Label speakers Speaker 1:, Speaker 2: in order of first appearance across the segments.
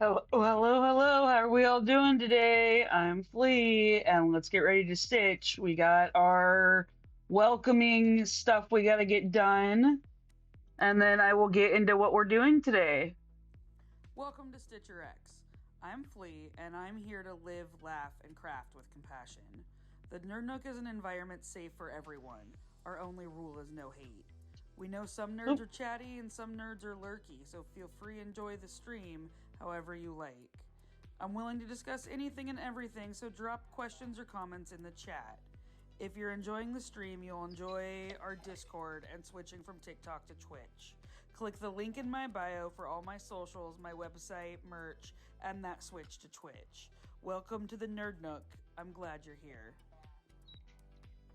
Speaker 1: Hello, hello, hello. How are we all doing today? I'm Flea, and let's get ready to stitch. We got our welcoming stuff we got to get done, and then I will get into what we're doing today.
Speaker 2: Welcome to StitcherX. I'm Flea, and I'm here to live, laugh, and craft with compassion. The Nerd Nook is an environment safe for everyone. Our only rule is no hate. We know some nerds
Speaker 1: Oop.
Speaker 2: are chatty and some nerds are lurky, so feel free to enjoy the stream however you like. I'm willing to discuss anything and everything, so drop questions or comments in the chat. If you're enjoying the stream, you'll enjoy our Discord and switching from TikTok to Twitch. Click the link in my bio for all my socials, my website, merch, and that switch to Twitch. Welcome to the Nerd Nook. I'm glad you're here.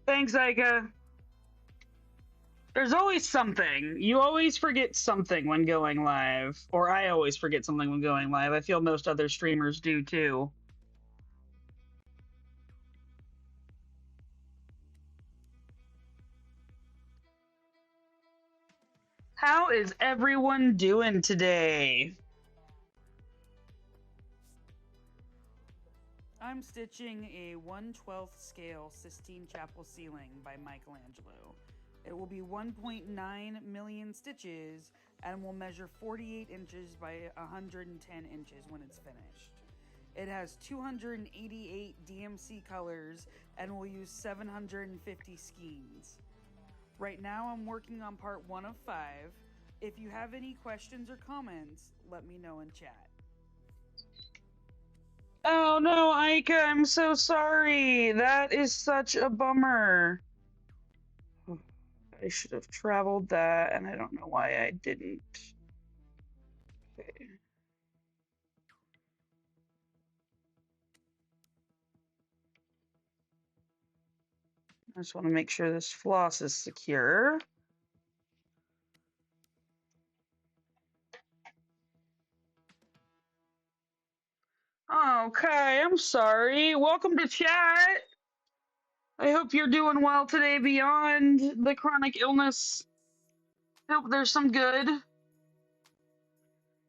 Speaker 1: Thanks, Ika. There's always something. You always forget something when going live, or I always forget something when going live. I feel most other streamers do too. How is everyone doing today?
Speaker 2: I'm stitching a 1/12 scale Sistine Chapel ceiling by Michelangelo. It will be 1.9 million stitches and will measure 48 inches by 110 inches when it's finished. It has 288 DMC colors and will use 750 skeins. Right now I'm working on part 1 of 5. If you have any questions or comments, let me know in chat.
Speaker 1: Oh no, Ika, I'm so sorry. That is such a bummer. I should have traveled that, and I don't know why I didn't. Okay. I just want to make sure this floss is secure. Okay, I'm sorry. Welcome to chat. I hope you're doing well today beyond the chronic illness. Hope there's some good.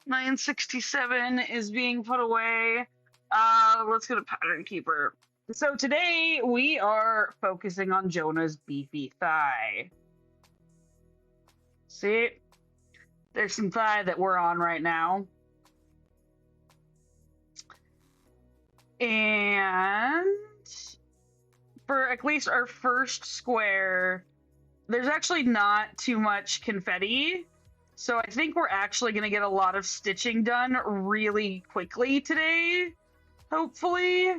Speaker 1: 967 is being put away. Let's get a pattern keeper. So today we are focusing on Jonah's beefy thigh. See? There's some thigh that we're on right now. And for at least our first square, there's actually not too much confetti. So I think we're actually going to get a lot of stitching done really quickly today, hopefully.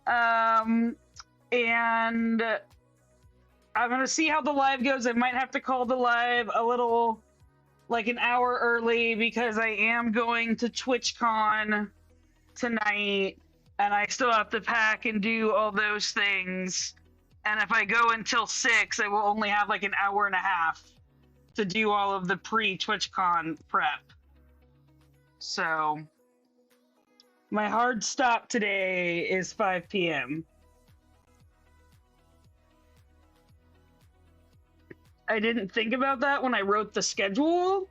Speaker 1: And I'm going to see how the live goes. I might have to call the live a little, like an hour early, because I am going to TwitchCon tonight, and I still have to pack and do all those things. And if I go until 6, I will only have like an hour and a half to do all of the pre-TwitchCon prep. So my hard stop today is 5 p.m. I didn't think about that when I wrote the schedule,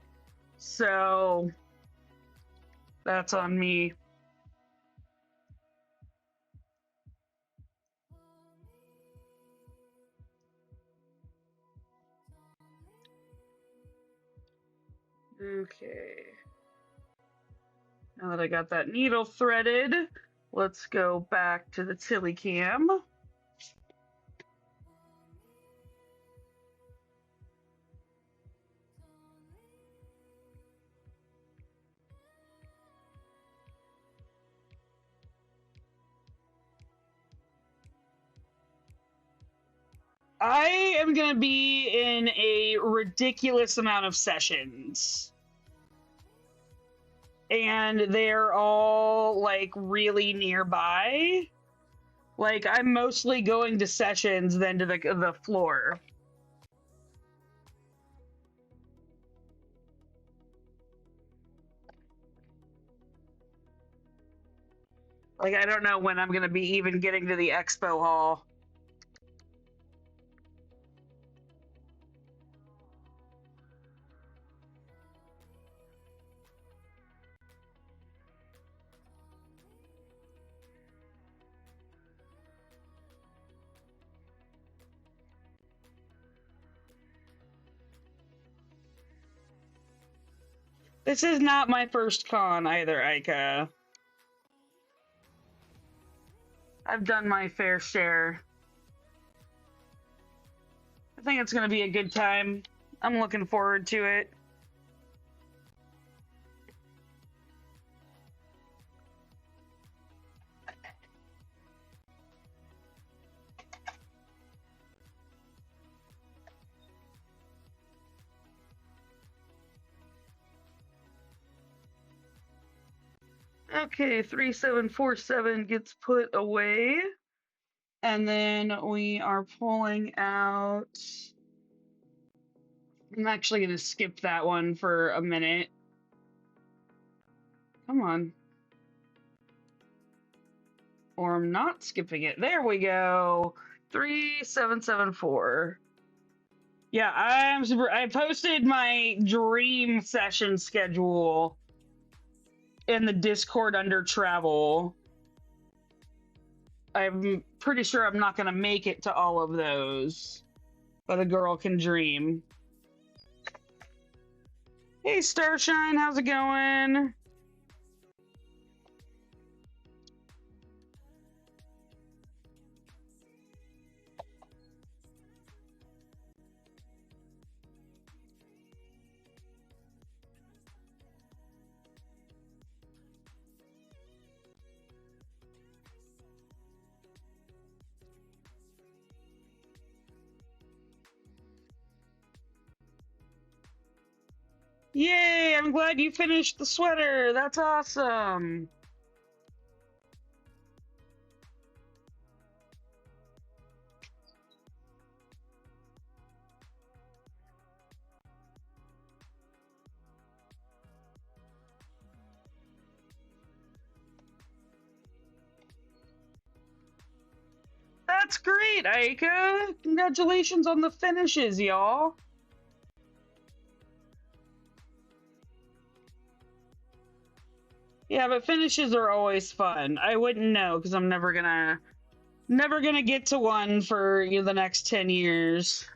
Speaker 1: so that's on me. Okay. Now that I got that needle threaded, let's go back to the Tilly cam. I am going to be in a ridiculous amount of sessions. And they're all like really nearby. Like I'm mostly going to sessions than to the floor. Like I don't know when I'm going to be even getting to the expo hall. This is not my first con either, Aika. I've done my fair share. I think it's going to be a good time. I'm looking forward to it. Okay, 3747 gets put away. And then we are pulling out. I'm actually going to skip that one for a minute. Come on. Or I'm not skipping it. There we go. 3774. Yeah, I'm super. I posted my dream session schedule in the Discord under travel. I'm pretty sure I'm not going to make it to all of those, but a girl can dream. Hey, Starshine, how's it going? Yay, I'm glad you finished the sweater. That's awesome. That's great, Aika. Congratulations on the finishes, y'all. Yeah, but finishes are always fun. I wouldn't know because I'm never gonna get to one for the next 10 years.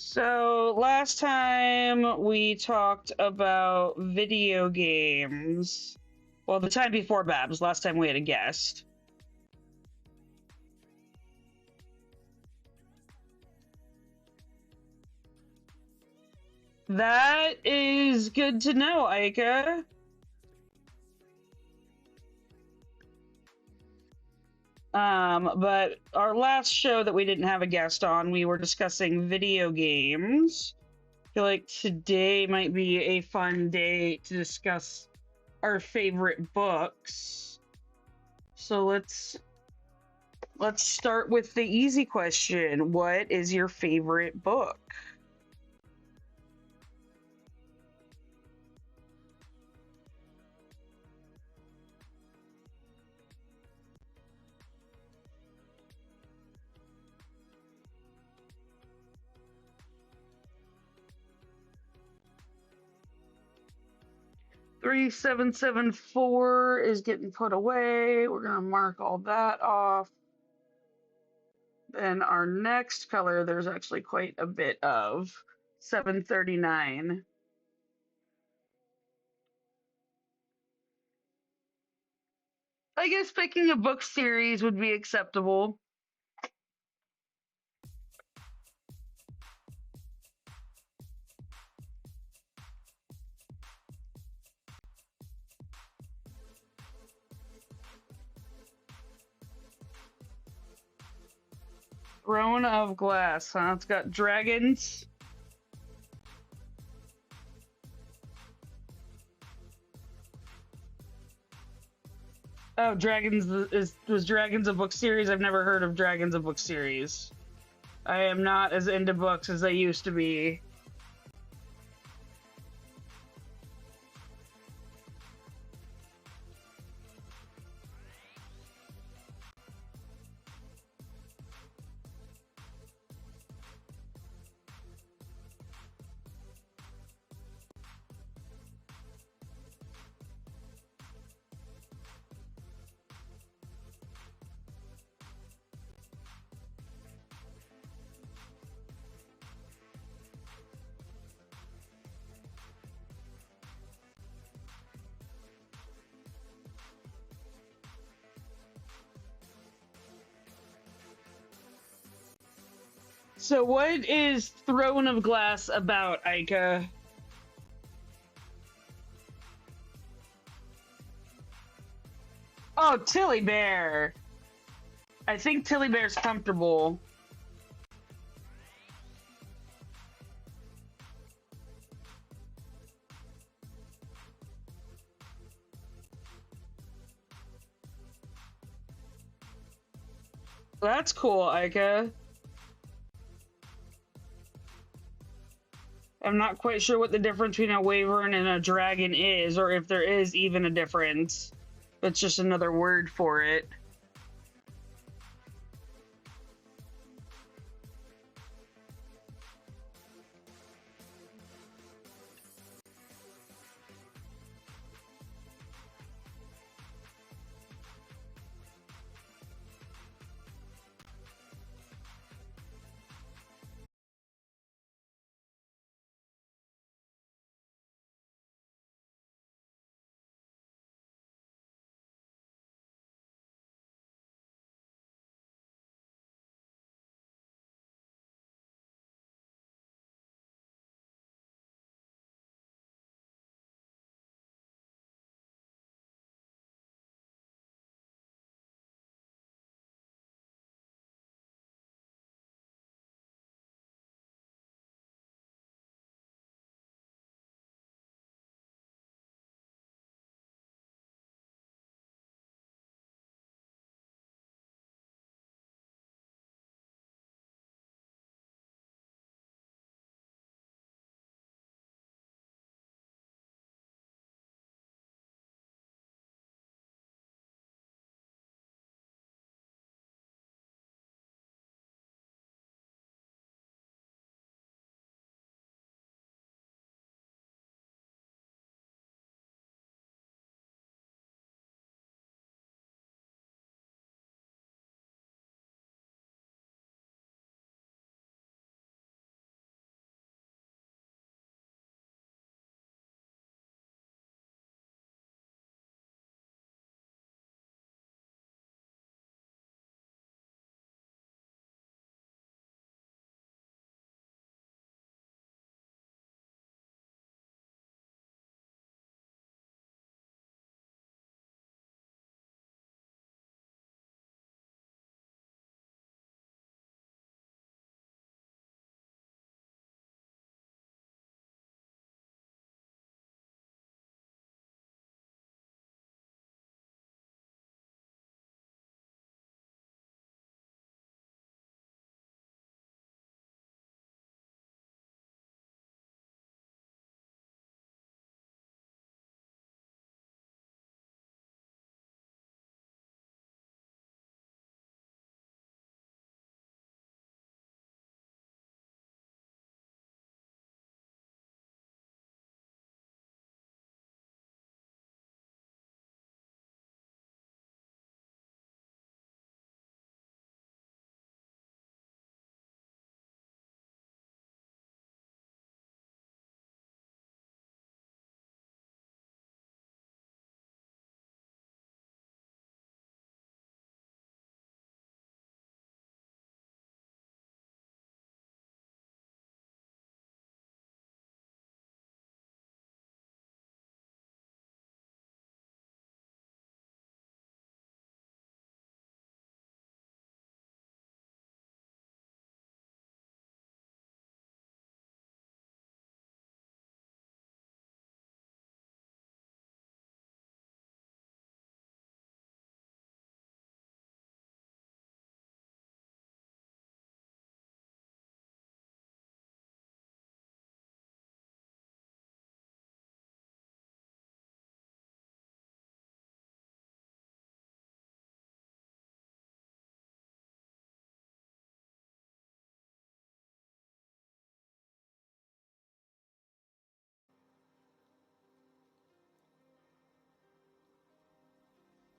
Speaker 1: So last time we talked about video games. Well, the time before Babs, last time we had a guest. That is good to know, Aika. But our last show that we didn't have a guest on, we were discussing video games. I feel like today might be a fun day to discuss our favorite books. So let's start with the easy question. What is your favorite book? Three 774 is getting put away. We're gonna mark all that off. Then our next color, there's actually quite a bit of 739. I guess picking a book series would be acceptable. Throne of Glass, huh? It's got dragons. Oh, was Dragons a book series? I've never heard of Dragons a book series. I am not as into books as I used to be. So what is Throne of Glass about, Aika? Oh, Tilly Bear. I think Tilly Bear's comfortable. That's cool, Aika. I'm not quite sure what the difference between a wyvern and a dragon is, or if there is even a difference. It's just another word for it.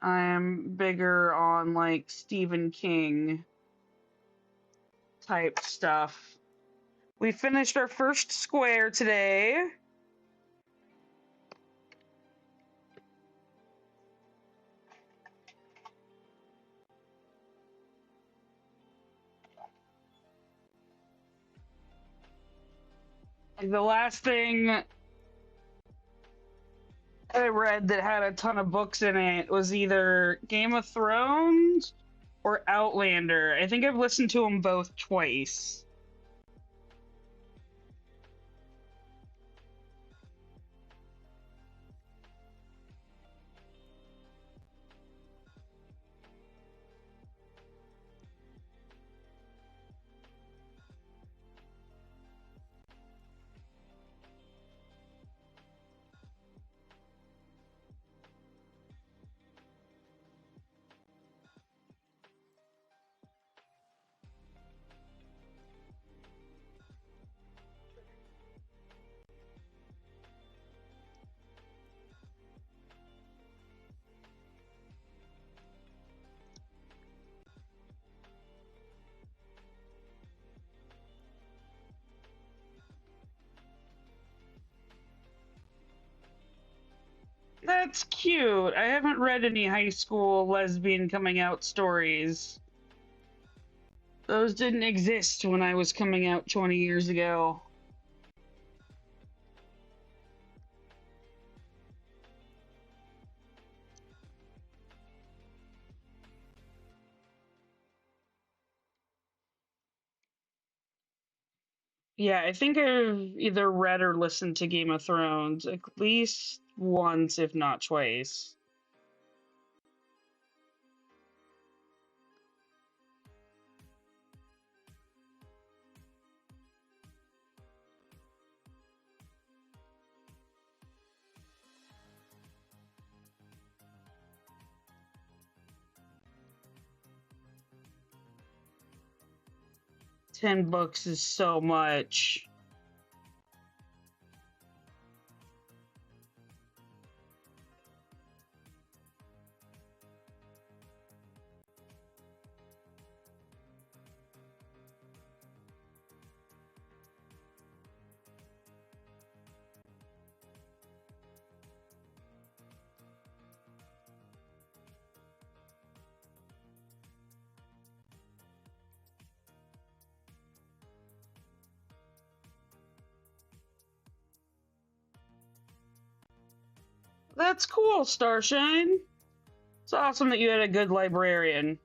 Speaker 1: I am bigger on like Stephen King type stuff. We finished our first square today. The last thing I read that had a ton of books in it was either Game of Thrones or Outlander. I think I've listened to them both twice. That's cute. I haven't read any high school lesbian coming out stories. Those didn't exist when I was coming out 20 years ago. Yeah, I think I've either read or listened to Game of Thrones at least once, if not twice. Ten books is so much. That's cool, Starshine. It's awesome that you had a good librarian.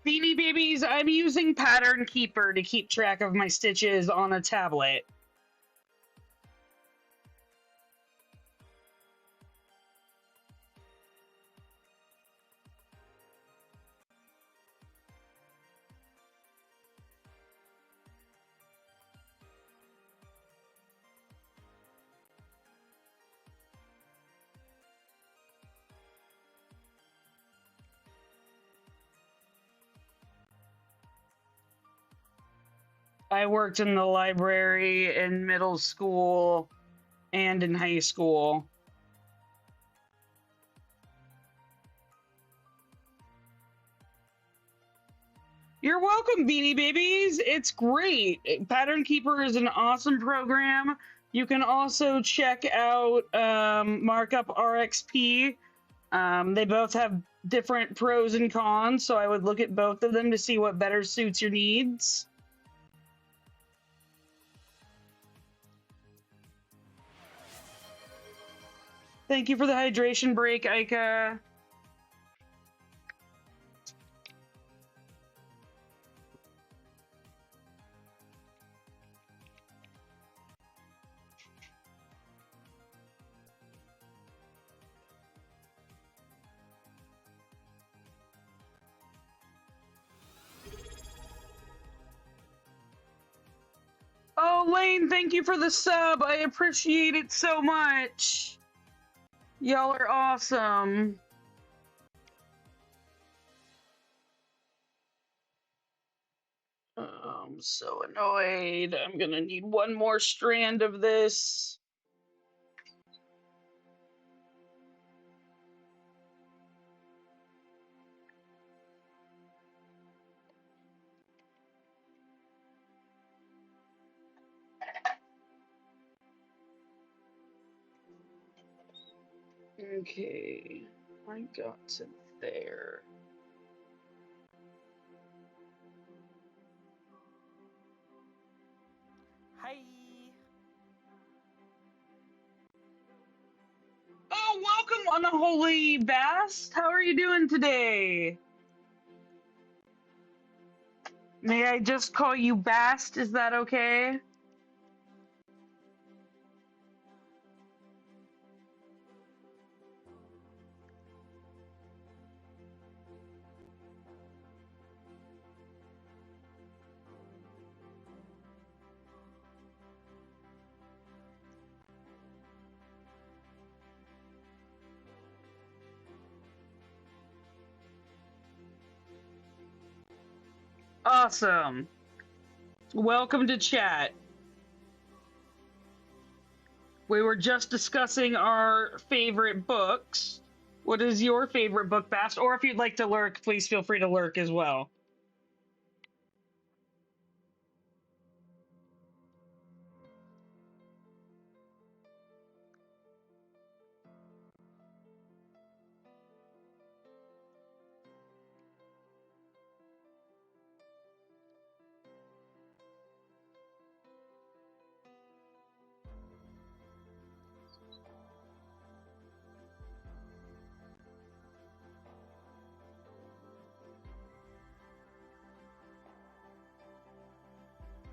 Speaker 1: Beanie Babies, I'm using Pattern Keeper to keep track of my stitches on a tablet. I worked in the library in middle school and in high school. You're welcome, Beanie Babies. It's great. Pattern Keeper is an awesome program. You can also check out Markup RXP. They both have different pros and cons, so I would look at both of them to see what better suits your needs. Thank you for the hydration break, Aika. Lane, thank you for the sub. I appreciate it so much. Y'all are awesome. I'm so annoyed. I'm gonna need one more strand of this. Okay, I got to there.
Speaker 2: Hi.
Speaker 1: Oh, welcome, Unholy Bast. How are you doing today? May I just call you Bast? Is that okay? Awesome. Welcome to chat. We were just discussing our favorite books. What is your favorite book, Bast? Or if you'd like to lurk, please feel free to lurk as well.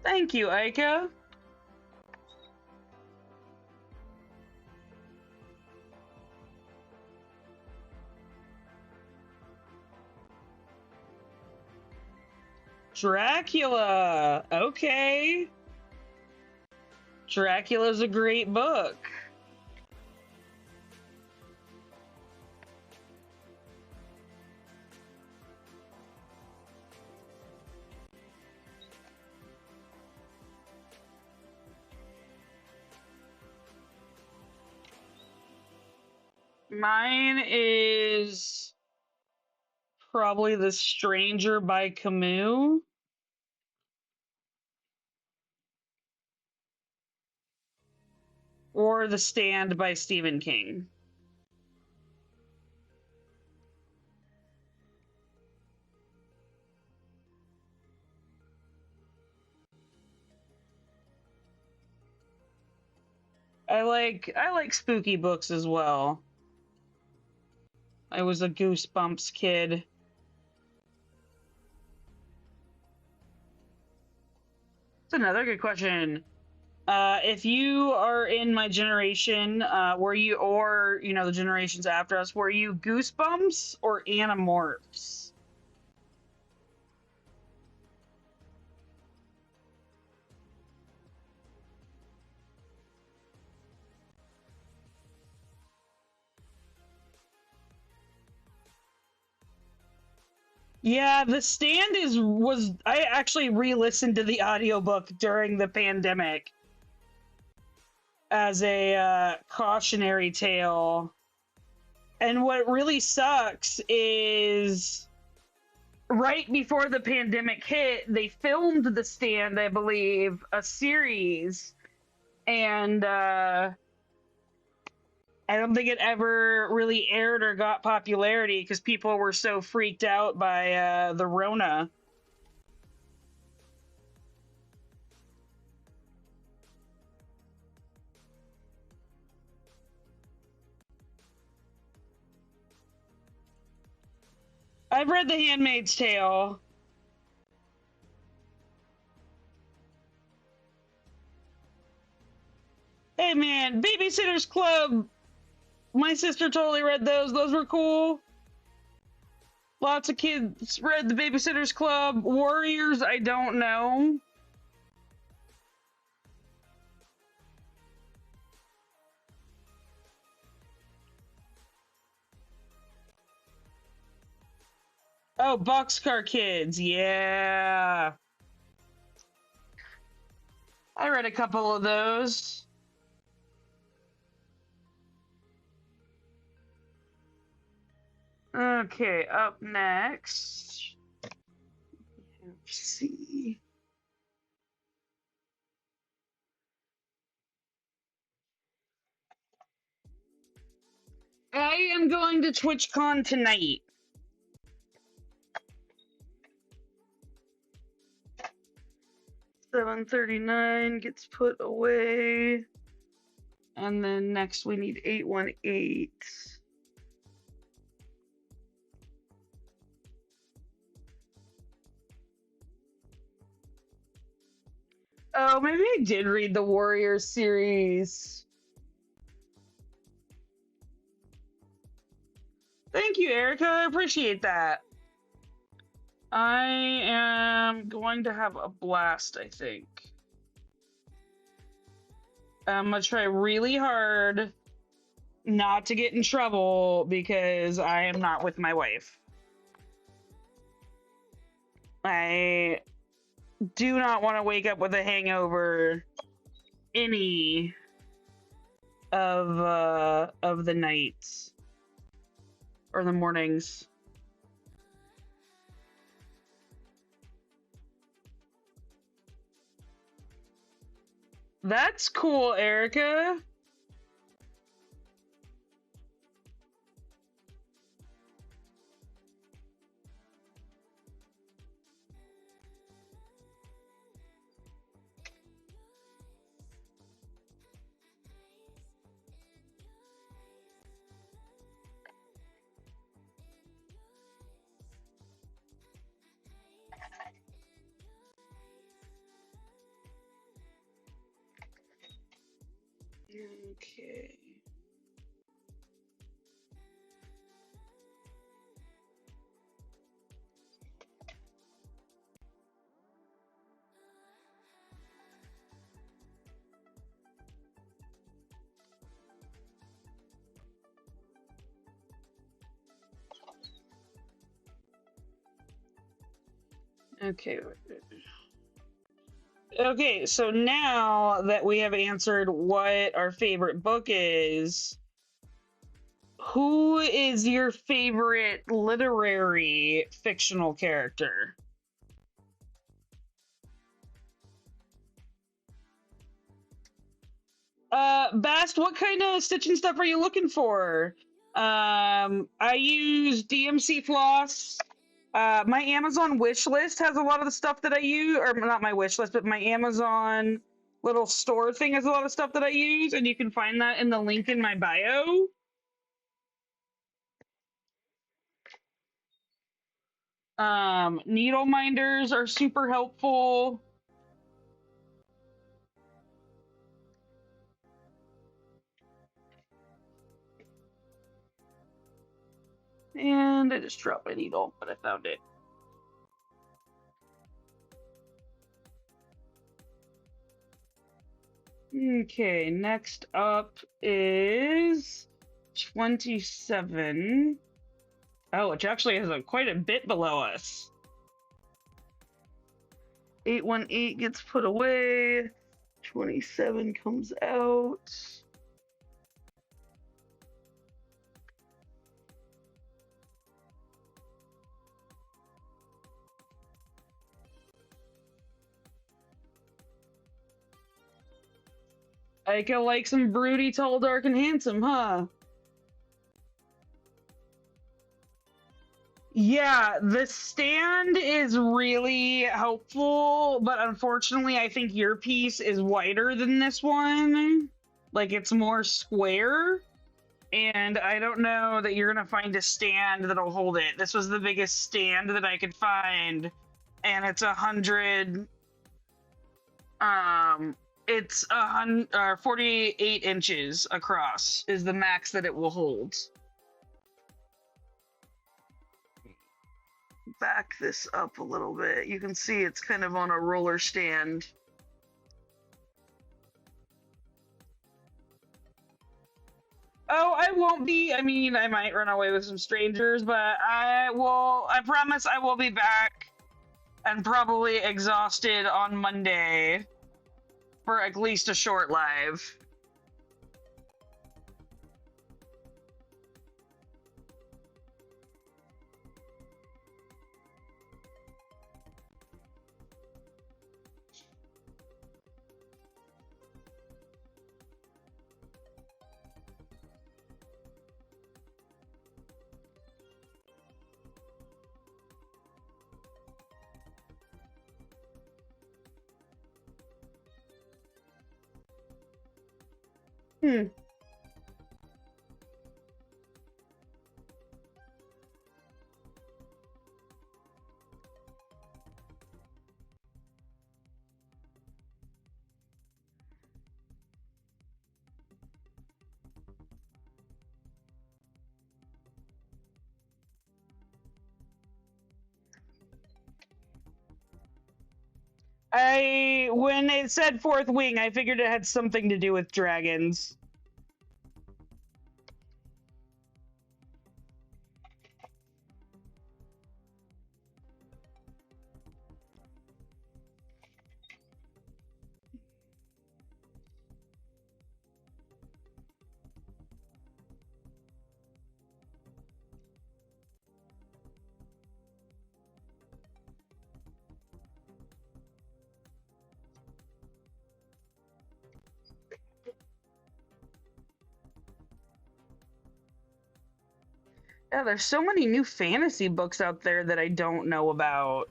Speaker 1: Thank you, Aika. Dracula. Okay. Dracula's a great book. Mine is probably The Stranger by Camus. Or The Stand by Stephen King. I like spooky books as well. I was a Goosebumps kid. That's another good question. If you are in my generation, were you, or the generations after us, were you Goosebumps or Animorphs? Yeah, The Stand was I actually re-listened to the audiobook during the pandemic as a cautionary tale. And what really sucks is right before the pandemic hit, they filmed The Stand, I believe, a series, and I don't think it ever really aired or got popularity because people were so freaked out by the Rona. I've read The Handmaid's Tale. Hey man, Babysitter's Club. My sister totally read those. Those were cool. Lots of kids read the Babysitter's Club. Warriors, I don't know. Oh, Boxcar Kids. Yeah. I read a couple of those. Okay, up next. Let's see. I am going to TwitchCon tonight. $7.39 gets put away. And then next we need 818. Oh, maybe I did read the Warriors series. Thank you, Erica. I appreciate that. I am going to have a blast, I think. I'm going to try really hard not to get in trouble because I am not with my wife. I do not want to wake up with a hangover any of the nights or the mornings. That's cool, Erica. Okay. Okay. Okay, so now that we have answered what our favorite book is, who is your favorite literary fictional character? Bast, what kind of stitching stuff are you looking for? I use DMC floss. My Amazon wish list has a lot of the stuff that I use, or not my wish list, but my Amazon little store thing has a lot of stuff that I use, and you can find that in the link in my bio. Needle minders are super helpful. And I just dropped my needle, but I found it. Okay, next up is 27. Oh, which actually has quite a bit below us. 818 gets put away. 27 comes out. I can like some broody, tall, dark, and handsome, huh? Yeah, the stand is really helpful, but unfortunately, I think your piece is wider than this one. Like, it's more square, and I don't know that you're gonna find a stand that'll hold it. This was the biggest stand that I could find, and it's 100. It's 48 inches across is the max that it will hold. Back this up a little bit. You can see it's kind of on a roller stand. Oh, I won't be. I mean, I might run away with some strangers, but I will. I promise I will be back and probably exhausted on Monday for at least a short live. Hmm. When it said fourth wing, I figured it had something to do with dragons. Yeah, there's so many new fantasy books out there that I don't know about.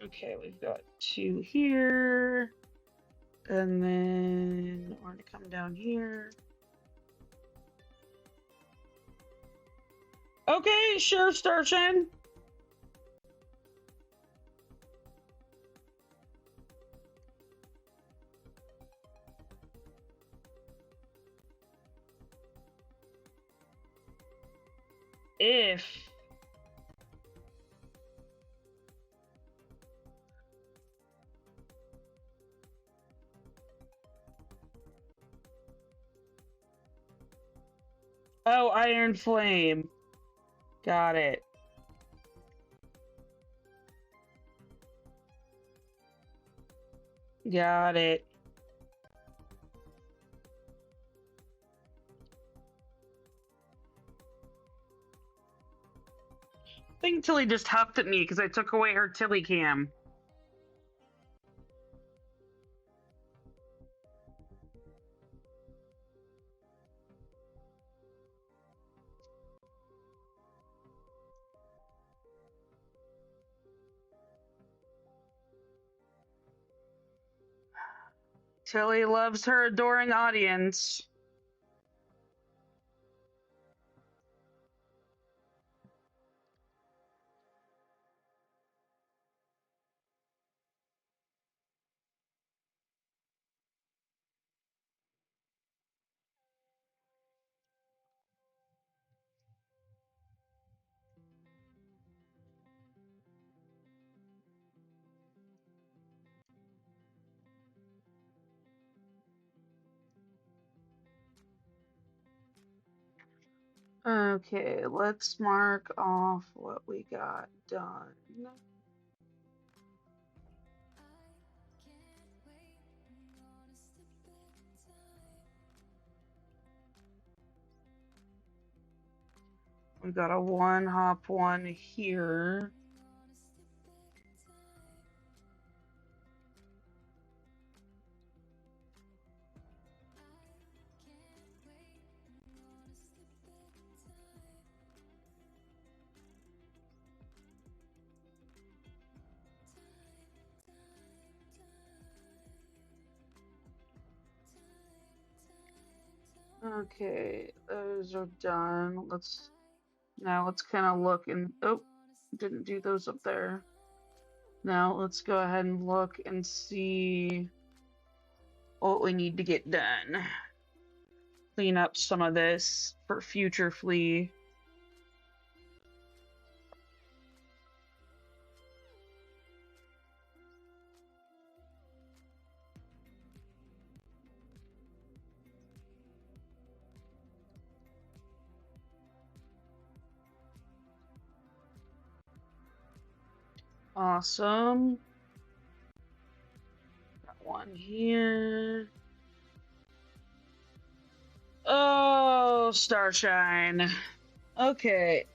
Speaker 1: Okay, we've got two here. And then we're gonna come down here. Okay, sure, Starshine. If Oh, Iron Flame. Got it. Got it. I think Tilly just huffed at me because I took away her Tilly cam. Tilly loves her adoring audience. Okay, let's mark off what we got done. We got a one hop one here. Okay, those are done. Let's kind of look and didn't do those up there. Now let's go ahead and look and see what we need to get done. Clean up some of this for future flea. Awesome. Got one here. Oh, Starshine. Okay.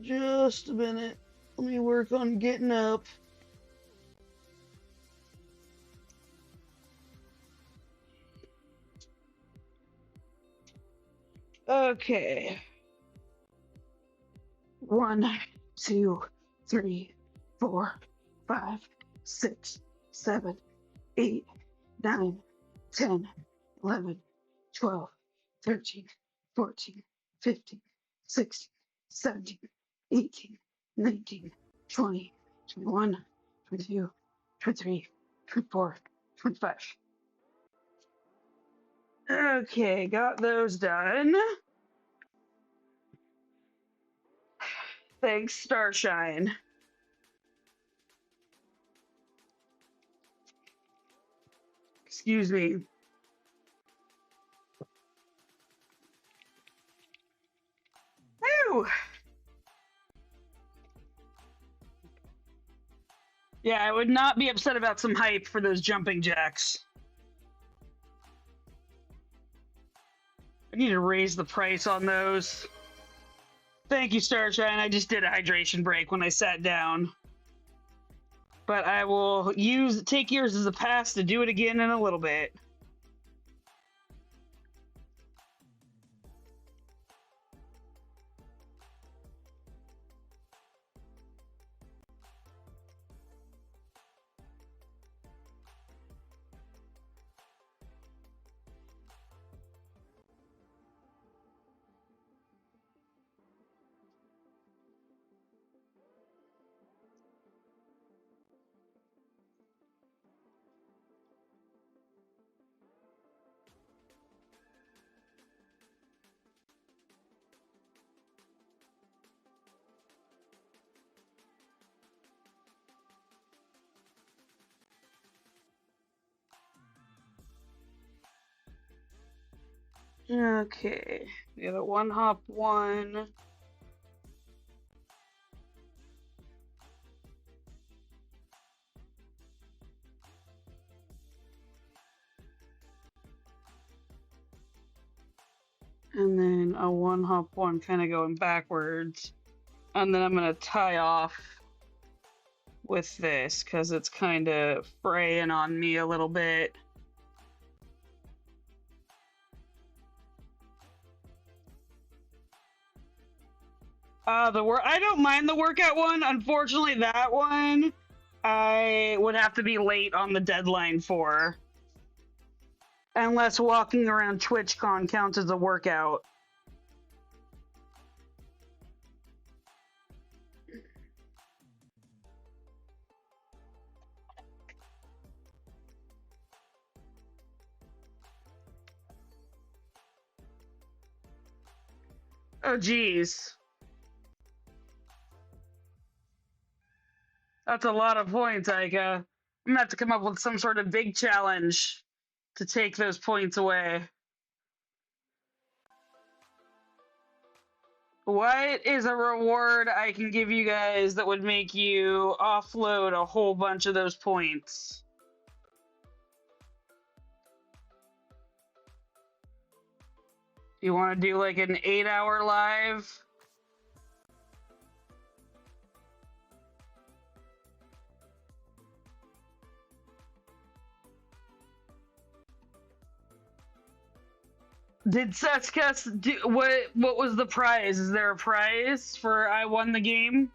Speaker 1: Just a minute. Let me work on getting up. Okay. 1, 2, 3, 4, 5, 6, 7, 8, 9, 10, 11, 12, 13, 14, 15, 16, 17, 18, 19, 20, 21, 22, 23, 24, 25. Okay, got those done. Thanks, Starshine. Excuse me. Woo! Yeah, I would not be upset about some hype for those jumping jacks. I need to raise the price on those. Thank you, Starshine. I just did a hydration break when I sat down. But I will take yours as a pass to do it again in a little bit. Okay, we have a one hop one. And then a one hop one kind of going backwards. And then I'm going to tie off with this because it's kind of fraying on me a little bit. I don't mind the workout one. Unfortunately, that one I would have to be late on the deadline for. Unless walking around TwitchCon counts as a workout. Oh, geez. That's a lot of points, Aika. I'm gonna have to come up with some sort of big challenge to take those points away. What is a reward I can give you guys that would make you offload a whole bunch of those points? You want to do like an 8-hour live? Did Seskus do what was the prize? Is there a prize for I won the game?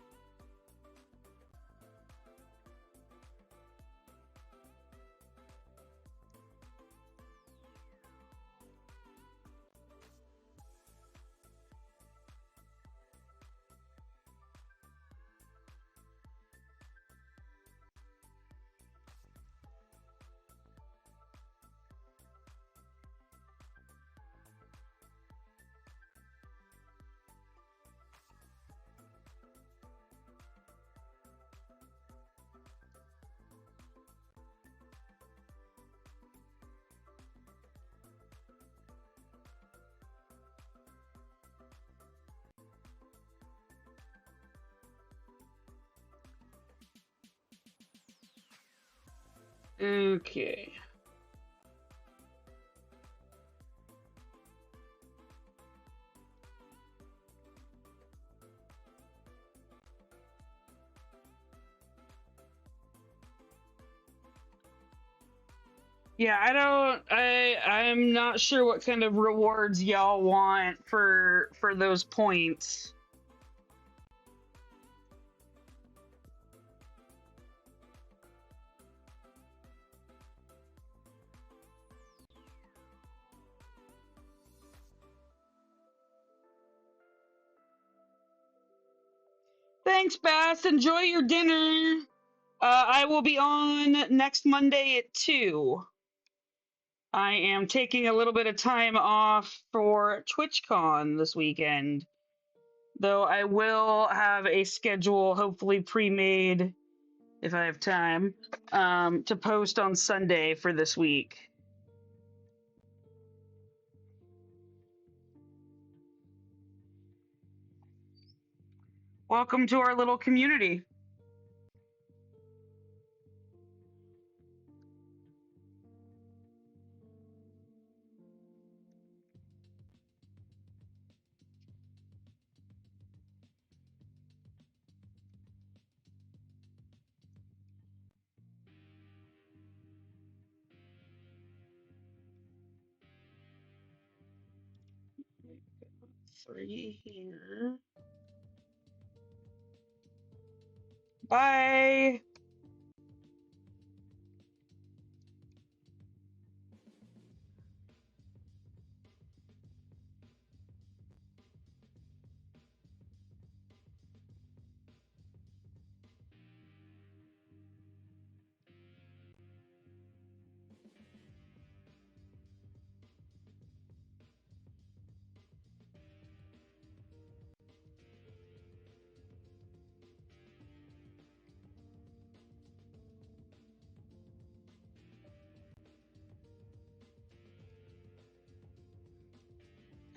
Speaker 1: Okay. Yeah, I'm not sure what kind of rewards y'all want for those points. Thanks, Bass. Enjoy your dinner. I will be on next Monday at 2. I am taking a little bit of time off for TwitchCon this weekend, though I will have a schedule hopefully pre-made if I have time to post on Sunday for this week. Welcome to our little community. Three here. Bye.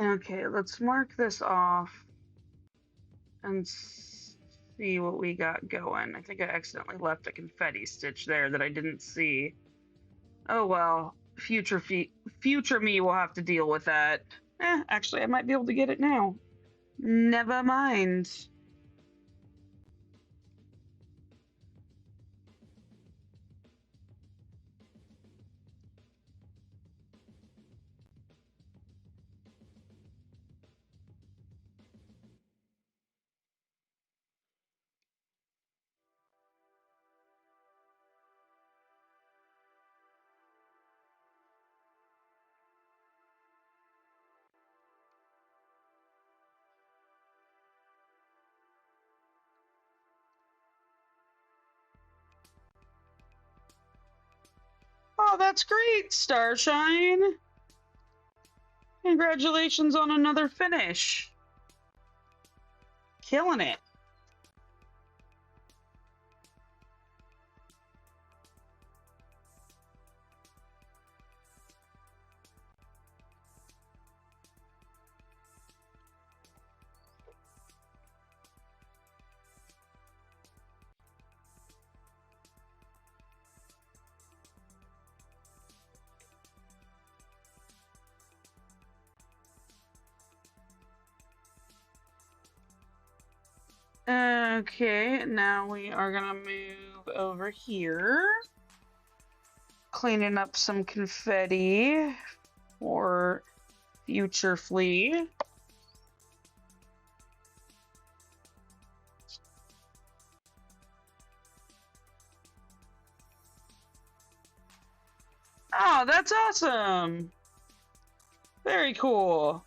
Speaker 1: Okay, let's mark this off and see what we got going. I think I accidentally left a confetti stitch there that I didn't see. Oh well, future me will have to deal with that. Actually, I might be able to get it now. Never mind. Oh, that's great, Starshine. Congratulations on another finish. Killing it. Okay, now we are gonna move over here. Cleaning up some confetti for future Flea. Oh, that's awesome. Very cool.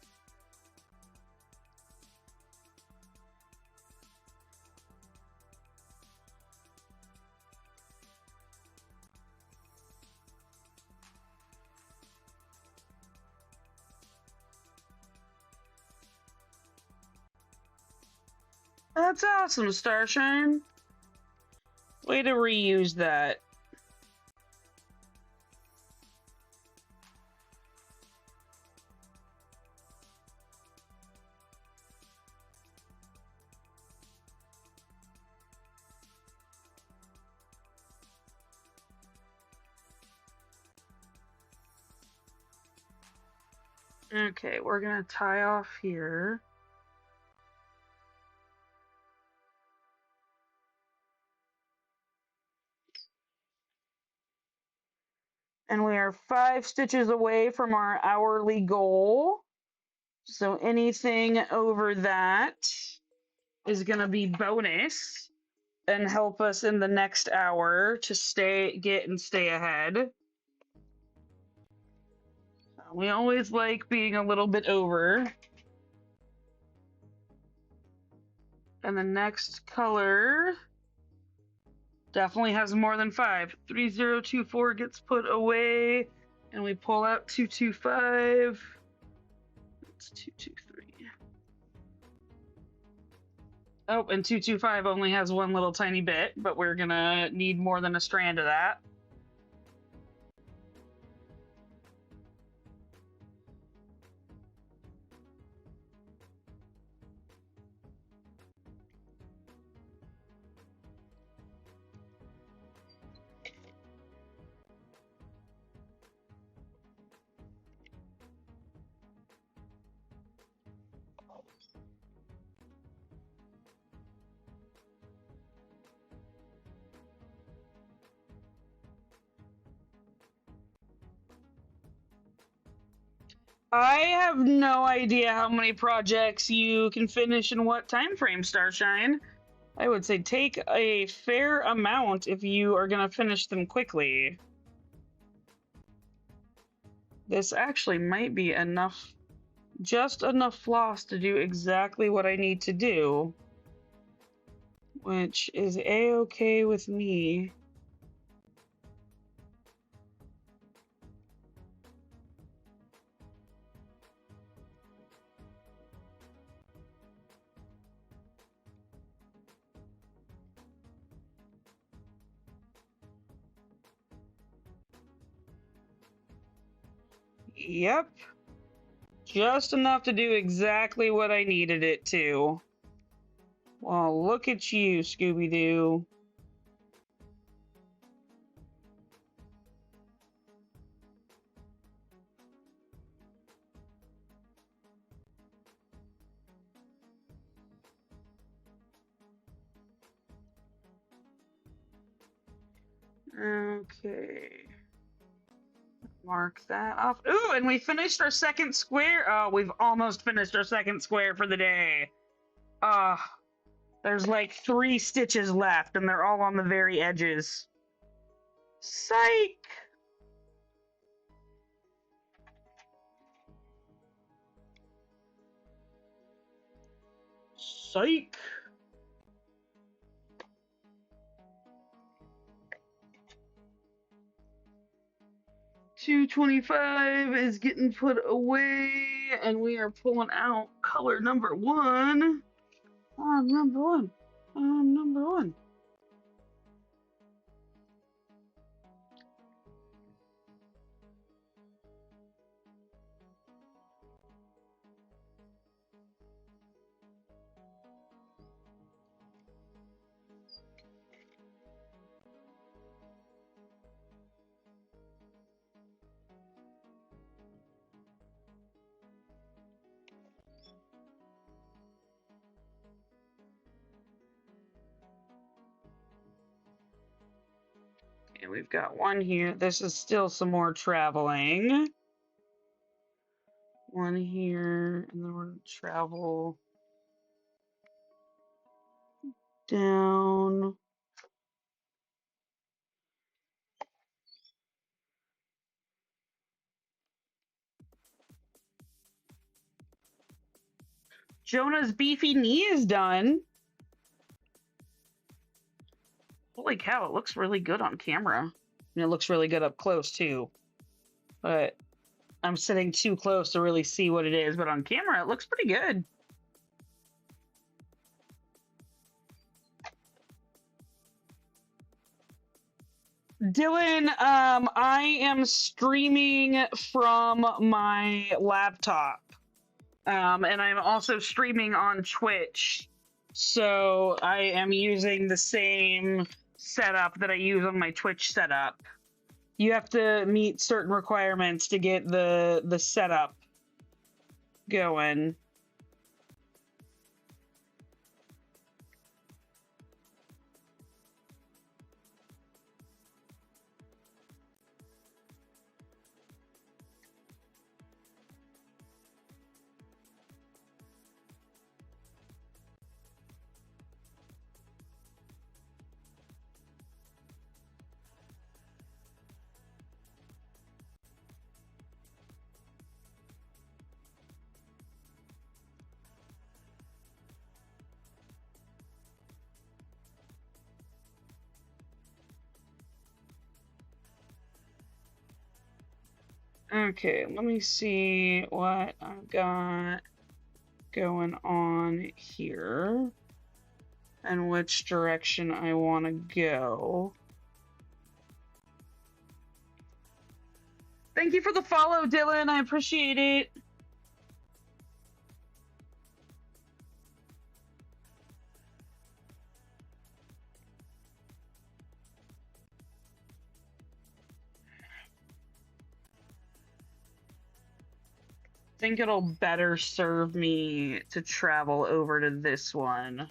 Speaker 1: That's awesome, Starshine. Way to reuse that. Okay, we're gonna tie off here. And we are 5 stitches away from our hourly goal. So anything over that is going to be bonus and help us in the next hour to stay ahead. We always like being a little bit over. And the next color definitely has more than 5. 3024 gets put away, and we pull out 225. That's 223. Oh, and 225 only has one little tiny bit, but we're gonna need more than a strand of that. I have no idea how many projects you can finish in what time frame, Starshine. I would say take a fair amount if you are going to finish them quickly. This actually might be enough, just enough floss to do exactly what I need to do, which is a-okay with me. Yep. Just enough to do exactly what I needed it to. Well, look at you, Scooby-Doo. Okay. Mark that off. Ooh, and we finished our second square. Oh, we've almost finished our second square for the day. There's like 3 stitches left, and they're all on the very edges. Psych! Psych! $225 is getting put away, and we are pulling out color number 1. Number 1. Number 1. Okay, we've got 1 here. This is still some more traveling. 1 here, and then we're going to travel down. Jonah's beefy knee is done. Holy cow, it looks really good on camera. And it looks really good up close, too. But I'm sitting too close to really see what it is. But on camera, it looks pretty good. Dylan, I am streaming from my laptop. And I'm also streaming on Twitch. So I am using the same setup that I use on my Twitch setup. You have to meet certain requirements to get the setup going. Okay, let me see what I've got going on here and which direction I want to go. Thank you for the follow, Dylan. I appreciate it. Think it'll better serve me to travel over to this one.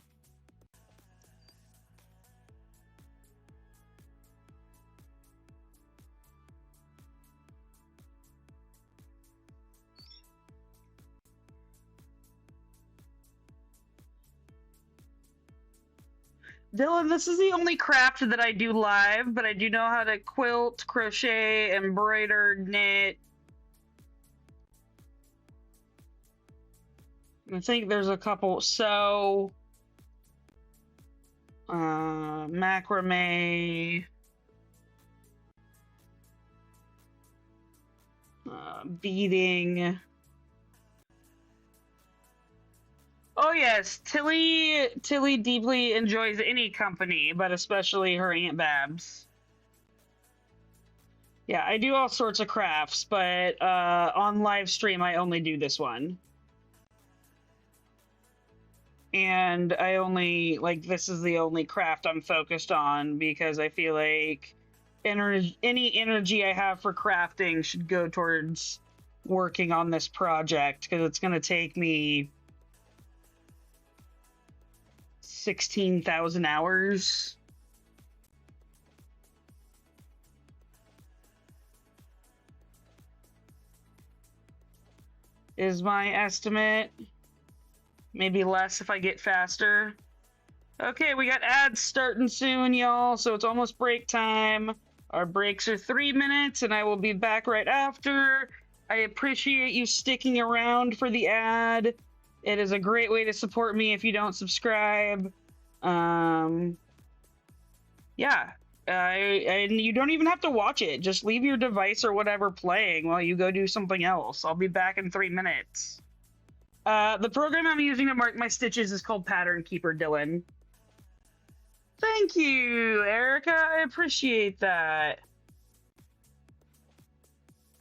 Speaker 1: Dylan, this is the only craft that I do live, but I do know how to quilt, crochet, embroider, knit. I think there's a couple. So, macrame, beading. Oh yes, Tilly deeply enjoys any company, but especially her Aunt Babs. Yeah, I do all sorts of crafts, but on live stream I only do this one. And I only, like, this is the only craft I'm focused on because I feel like any energy I have for crafting should go towards working on this project because it's going to take me 16,000 hours. Is my estimate. Maybe less if I get faster. Okay, we got ads starting soon, y'all, so it's almost break time. Our breaks are 3 minutes, and I will be back right after. I appreciate you sticking around for the ad. It is a great way to support me if you don't subscribe. Yeah. And you don't even have to watch it. Just leave your device or whatever playing while you go do something else. I'll be back in 3 minutes. The program I'm using to mark my stitches is called Pattern Keeper, Dylan. Thank you, Erica. I appreciate that.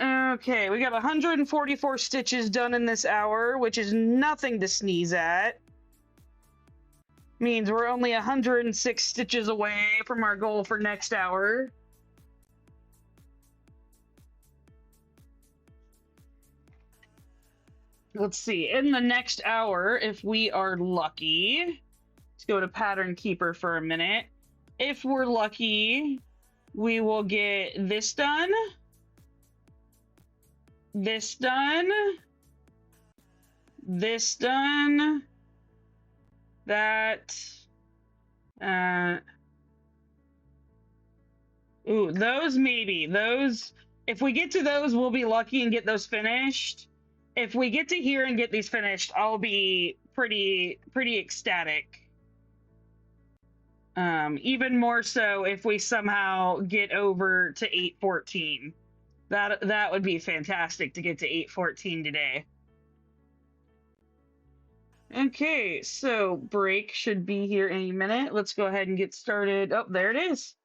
Speaker 1: Okay, we got 144 stitches done in this hour, which is nothing to sneeze at. Means we're only 106 stitches away from our goal for next hour. Let's see, in the next hour, if we are lucky, let's go to Pattern Keeper for a minute. If we're lucky, we will get this done, this done, this done, that, ooh, those maybe. Those, if we get to those, we'll be lucky and get those finished. If we get to here and get these finished, I'll be pretty ecstatic. Even more so if we somehow get over to 814. That would be fantastic to get to 814 today. Okay, so break should be here any minute. Let's go ahead and get started. Oh, there it is.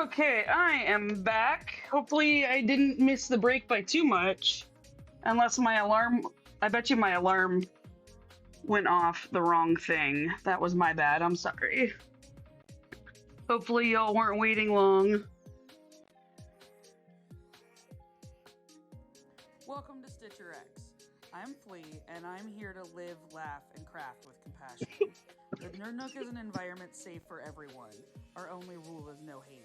Speaker 1: Okay, I am back. Hopefully I didn't miss the break by too much. Unless my alarm... I bet you my alarm went off the wrong thing. That was my bad. I'm sorry. Hopefully y'all weren't waiting long.
Speaker 2: Welcome to StitcherX. I'm Flea, and I'm here to live, laugh, and craft with compassion. The Nerd Nook is an environment safe for everyone. Our only rule is no hate.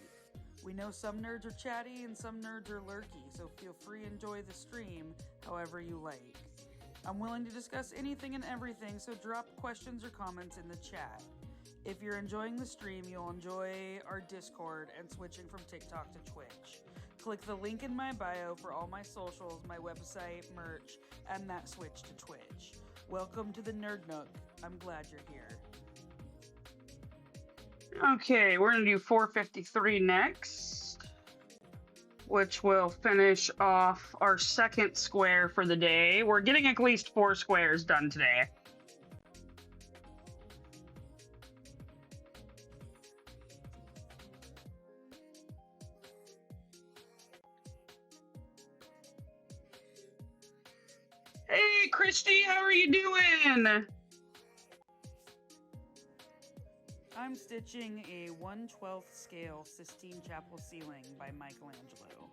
Speaker 2: We know some nerds are chatty and some nerds are lurky, so feel free to enjoy the stream however you like. I'm willing to discuss anything and everything, so drop questions or comments in the chat. If you're enjoying the stream, you'll enjoy our Discord and switching from TikTok to Twitch. Click the link in my bio for all my socials, my website, merch, and that switch to Twitch. Welcome to the Nerd Nook. I'm glad you're here.
Speaker 1: Okay, we're gonna do 453 next, which will finish off our second square for the day. We're getting at least 4 squares done today. Hey, Christy, how are you doing?
Speaker 2: I'm stitching a 1/12 scale Sistine Chapel ceiling by Michelangelo.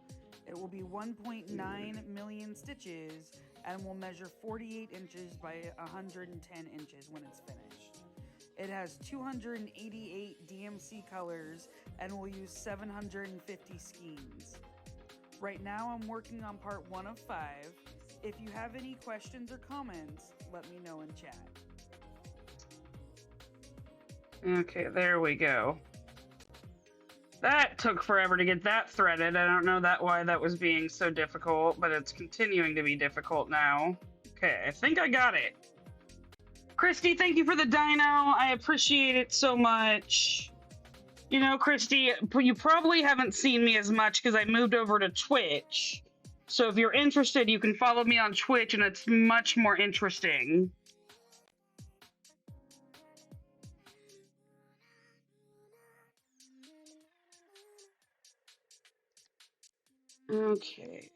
Speaker 2: It will be 1.9 million stitches and will measure 48 inches by 110 inches when it's finished. It has 288 DMC colors and will use 750 skeins. Right now I'm working on part 1 of 5. If you have any questions or comments, let me know in chat.
Speaker 1: Okay, there we go. That took forever to get that threaded. I don't know why that was being so difficult, but it's continuing to be difficult now. Okay, I think I got it. Christy, thank you for the dino. I appreciate it so much. You know, Christy, you probably haven't seen me as much because I moved over to Twitch. So if you're interested, you can follow me on Twitch, and it's much more interesting. Okay.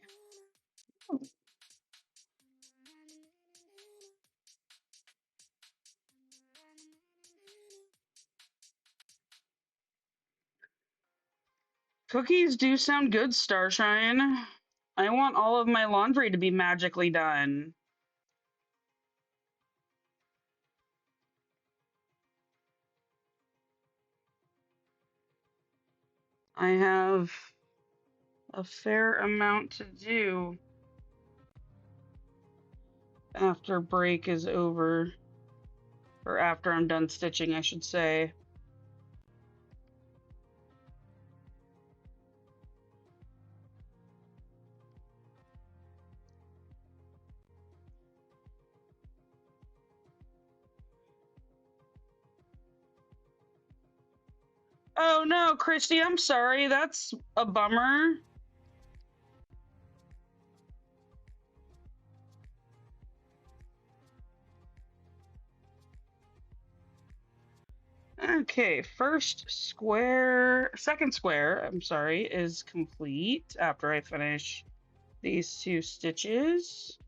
Speaker 1: Cookies do sound good, Starshine. I want all of my laundry to be magically done. I have a fair amount to do after break is over. Or after I'm done stitching, I should say. Oh no, Christy, I'm sorry. That's a bummer. Okay, second square, I'm sorry, is complete after I finish these 2 stitches.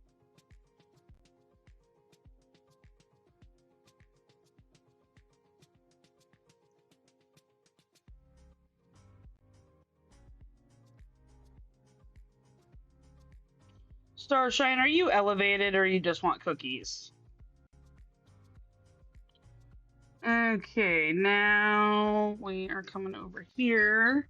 Speaker 1: Starshine, are you elevated or you just want cookies? Okay, now we are coming over here.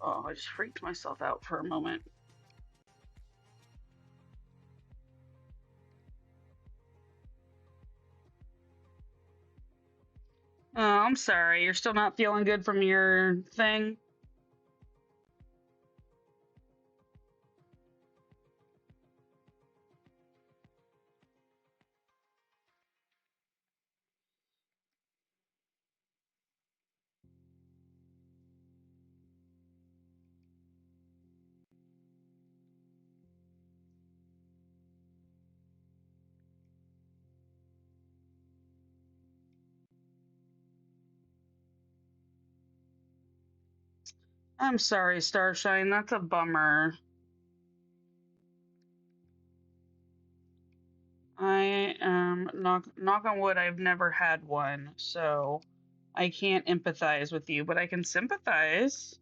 Speaker 1: Oh, I just freaked myself out for a moment. Oh, I'm sorry. You're still not feeling good from your thing? I'm sorry, Starshine. That's a bummer. I am knock on wood. I've never had one, so I can't empathize with you, but I can sympathize.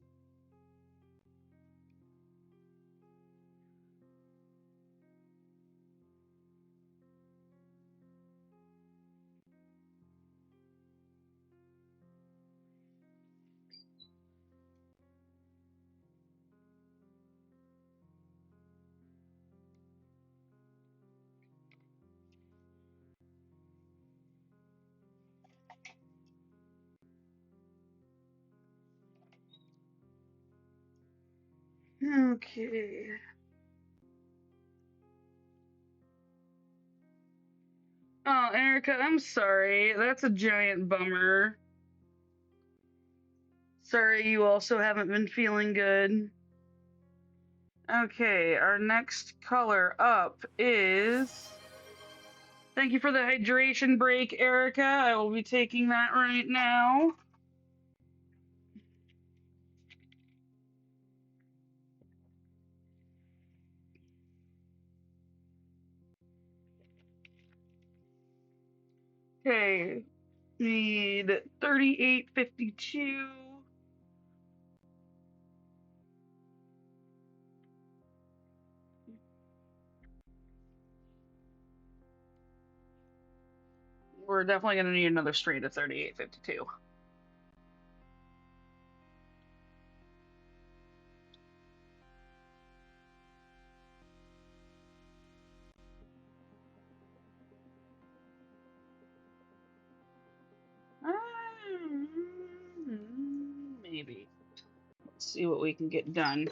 Speaker 1: Okay. Oh, Erica, I'm sorry. That's a giant bummer. Sorry you also haven't been feeling good. Okay, our next color up is. Thank you for the hydration break, Erica. I will be taking that right now. Okay, need 38.52. We're definitely going to need another straight of 38.52. Maybe. Let's see what we can get done.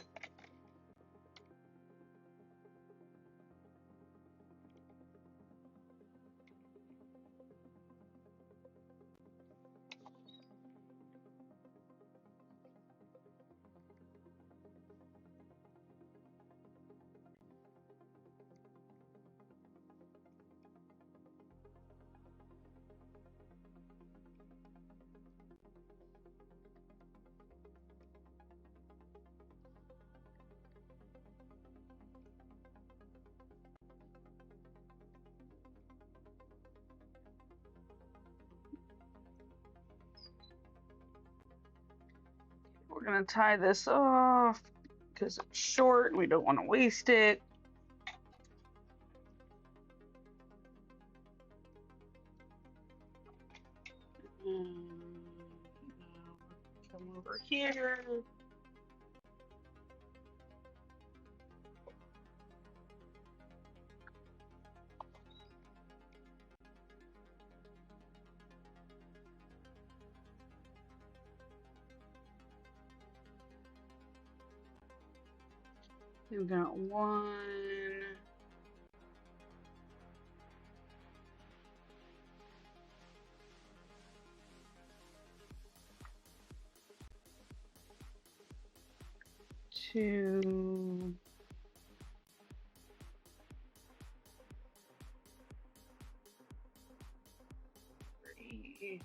Speaker 1: We're going to tie this off because it's short and we don't want to waste it. Come over here. We've got one. Two. Three.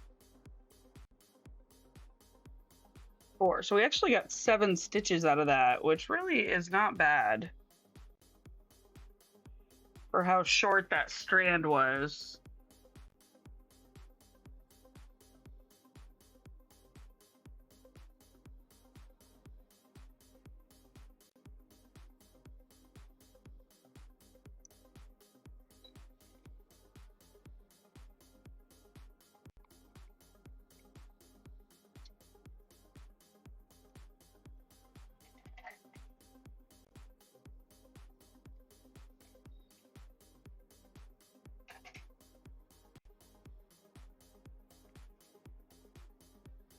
Speaker 1: Four. So we actually got 7 stitches out of that, which really is not bad for how short that strand was.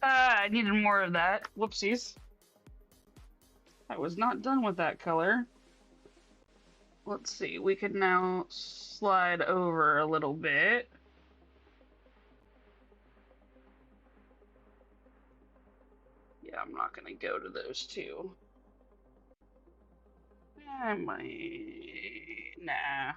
Speaker 1: I needed more of that. Whoopsies. I was not done with that color. Let's see, we could now slide over a little bit. Yeah, I'm not gonna go to those two. I might. Nah.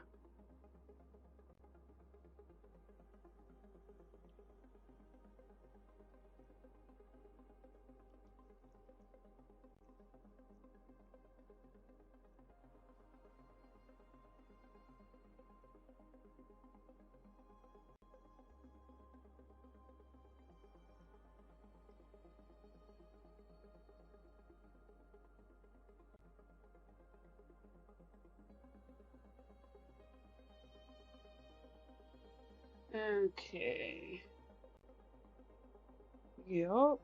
Speaker 1: Okay. Yup.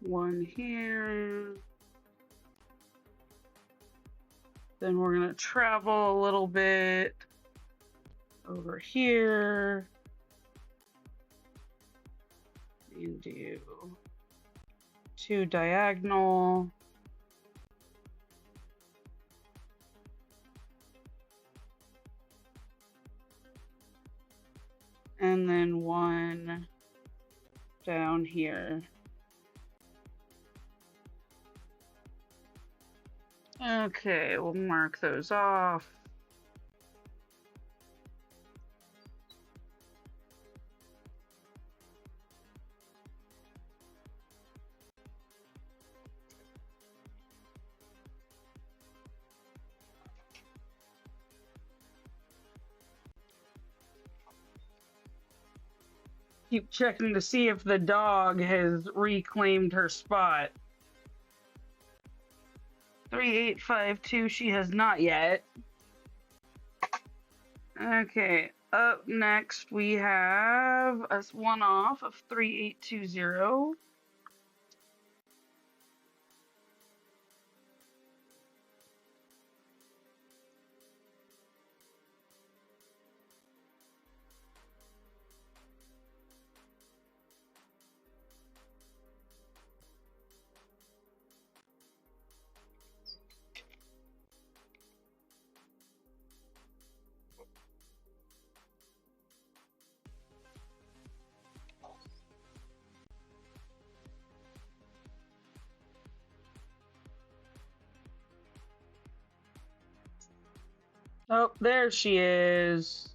Speaker 1: One here. Then we're gonna travel a little bit over here and do 2 diagonal. And then 1 down here. Okay, we'll mark those off. Keep checking to see if the dog has reclaimed her spot. 3852, she has not yet. Okay, up next we have a one-off of 3820. Oh, there she is.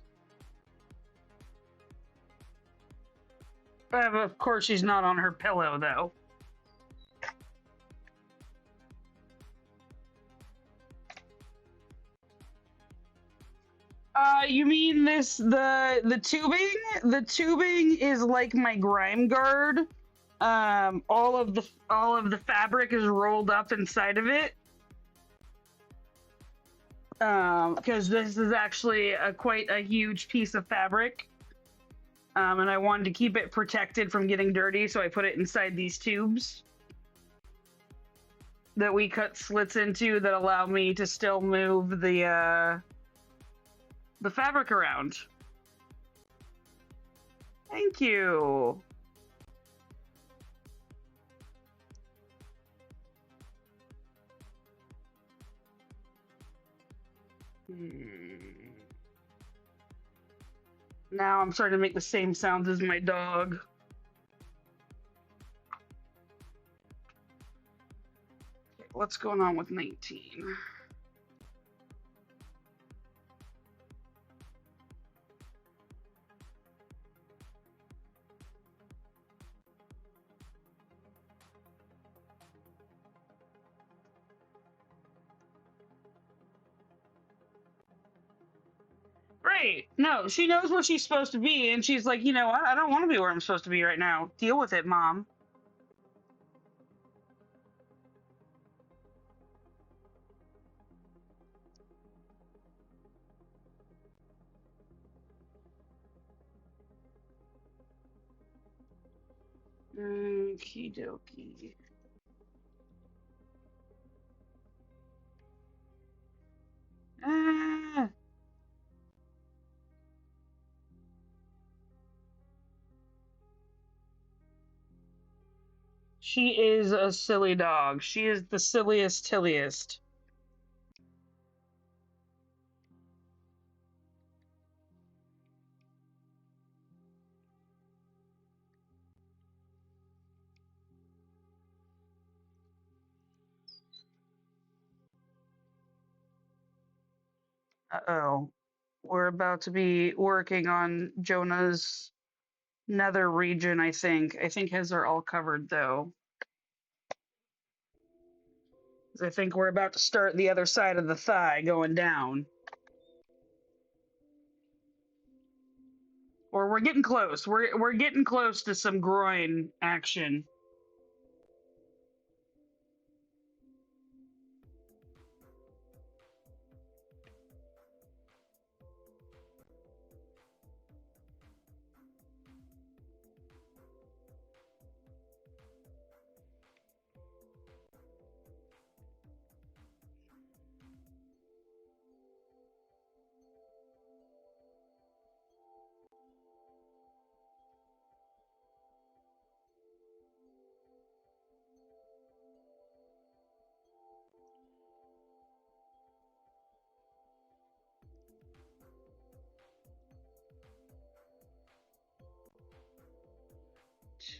Speaker 1: Of course, she's not on her pillow, though. You mean the tubing? The tubing is like my grime guard. All of the fabric is rolled up inside of it. Because this is actually quite a huge piece of fabric. And I wanted to keep it protected from getting dirty, so I put it inside these tubes that we cut slits into that allow me to still move the fabric around. Thank you. Now I'm starting to make the same sounds as my dog. Okay, what's going on with 19? Right. No, she knows where she's supposed to be, and she's like, you know what? I don't want to be where I'm supposed to be right now. Deal with it, Mom. Okie dokie. Ah. She is a silly dog. She is the silliest, tilliest. Uh-oh. We're about to be working on Jonah's nether region, I think. I think his are all covered, though. I think we're about to start the other side of the thigh going down. Or we're getting close. We're getting close to some groin action.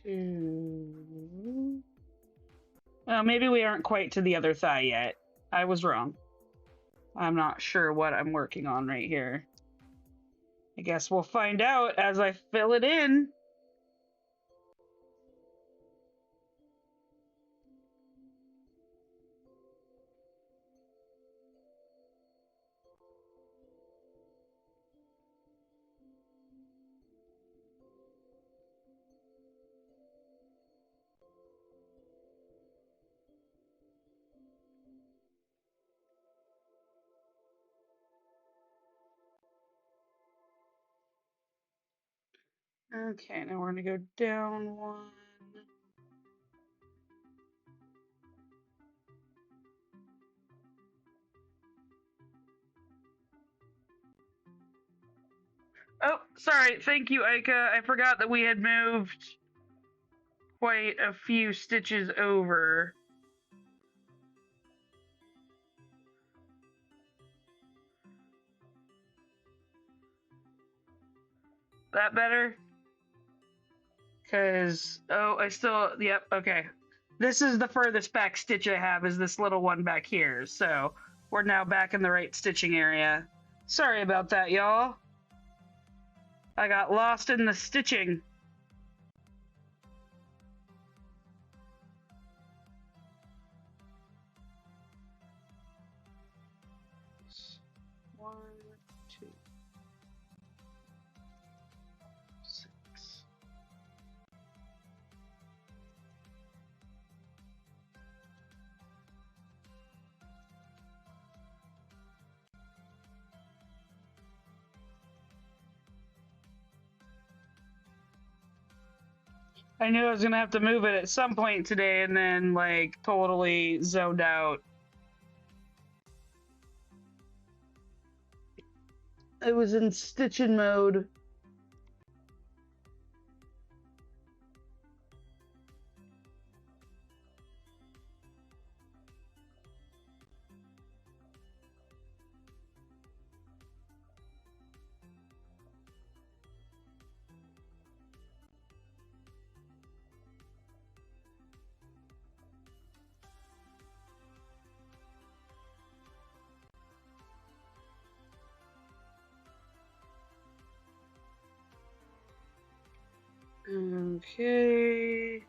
Speaker 1: Two. Well, maybe we aren't quite to the other thigh yet. I was wrong. I'm not sure what I'm working on right here. I guess we'll find out as I fill it in. Okay, now we're gonna go down one. Oh, sorry. Thank you, Aika. I forgot that we had moved quite a few stitches over. That better? Because, oh, I still, yep, okay. This is the furthest back stitch I have, is this little one back here. So we're now back in the right stitching area. Sorry about that, y'all. I got lost in the stitching. One, two, six. I knew I was gonna have to move it at some point today and then like totally zoned out. I was in stitching mode. Okay.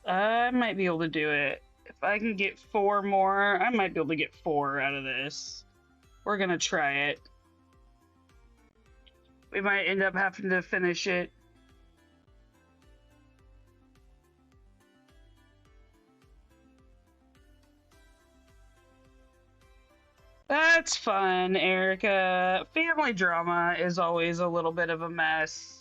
Speaker 1: I might be able to do it. If I can get 4 more, I might be able to get 4 out of this. We're gonna try it. We might end up having to finish it. That's fun, Erica. Family drama is always a little bit of a mess.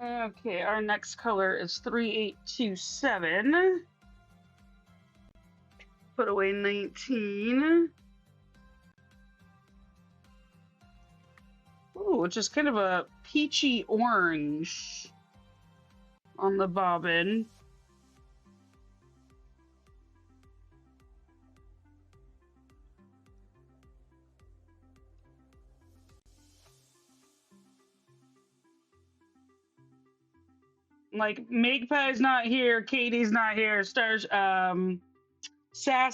Speaker 1: Okay, our next color is 3827. Put away 19. Ooh, which is kind of a peachy orange on the bobbin. Like Magpie's not here, Katie's not here, Sass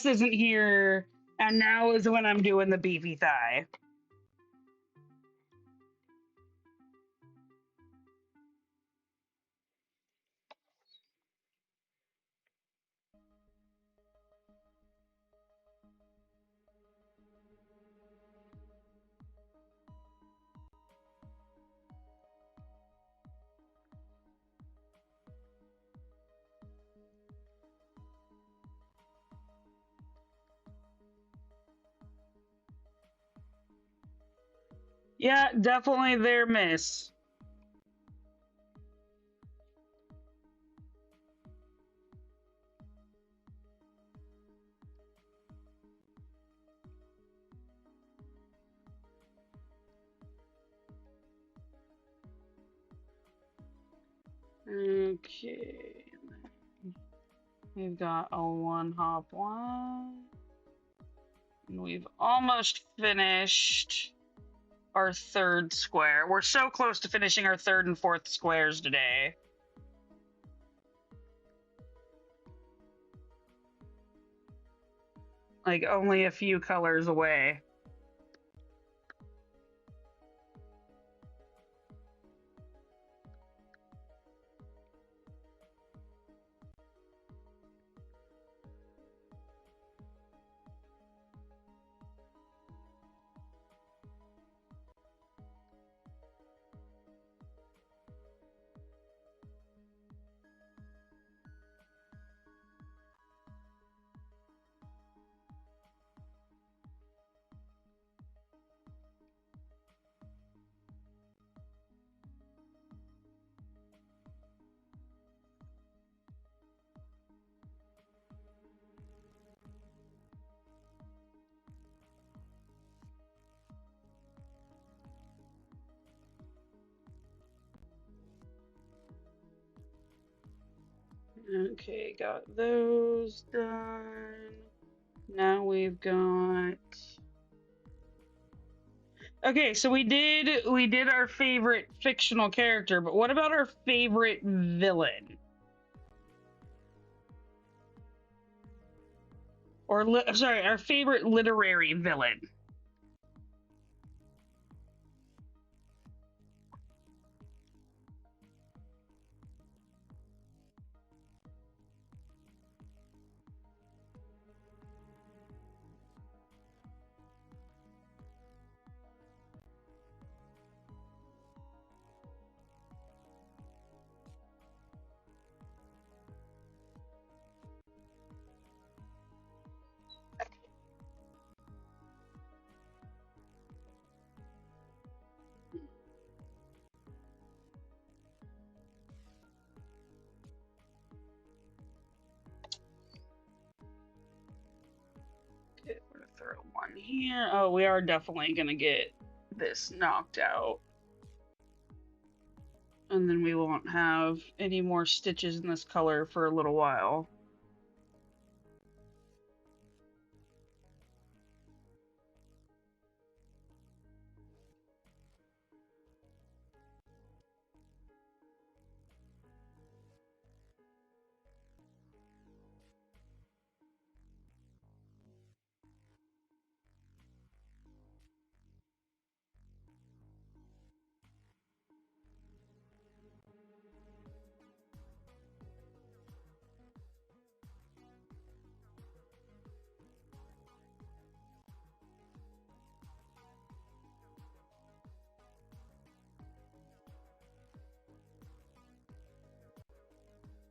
Speaker 1: isn't here, and now is when I'm doing the beefy thigh. Yeah, definitely their miss. Okay. We've got a one hop one. And we've almost finished our third square. We're so close to finishing our third and fourth squares today. Like only a few colors away. Okay, got those done. Now we've got. Okay, so we did our favorite fictional character, but what about our favorite villain? Or sorry, our favorite literary villain. Okay, we're gonna throw one here. Oh, we are definitely gonna get this knocked out. And then we won't have any more stitches in this color for a little while.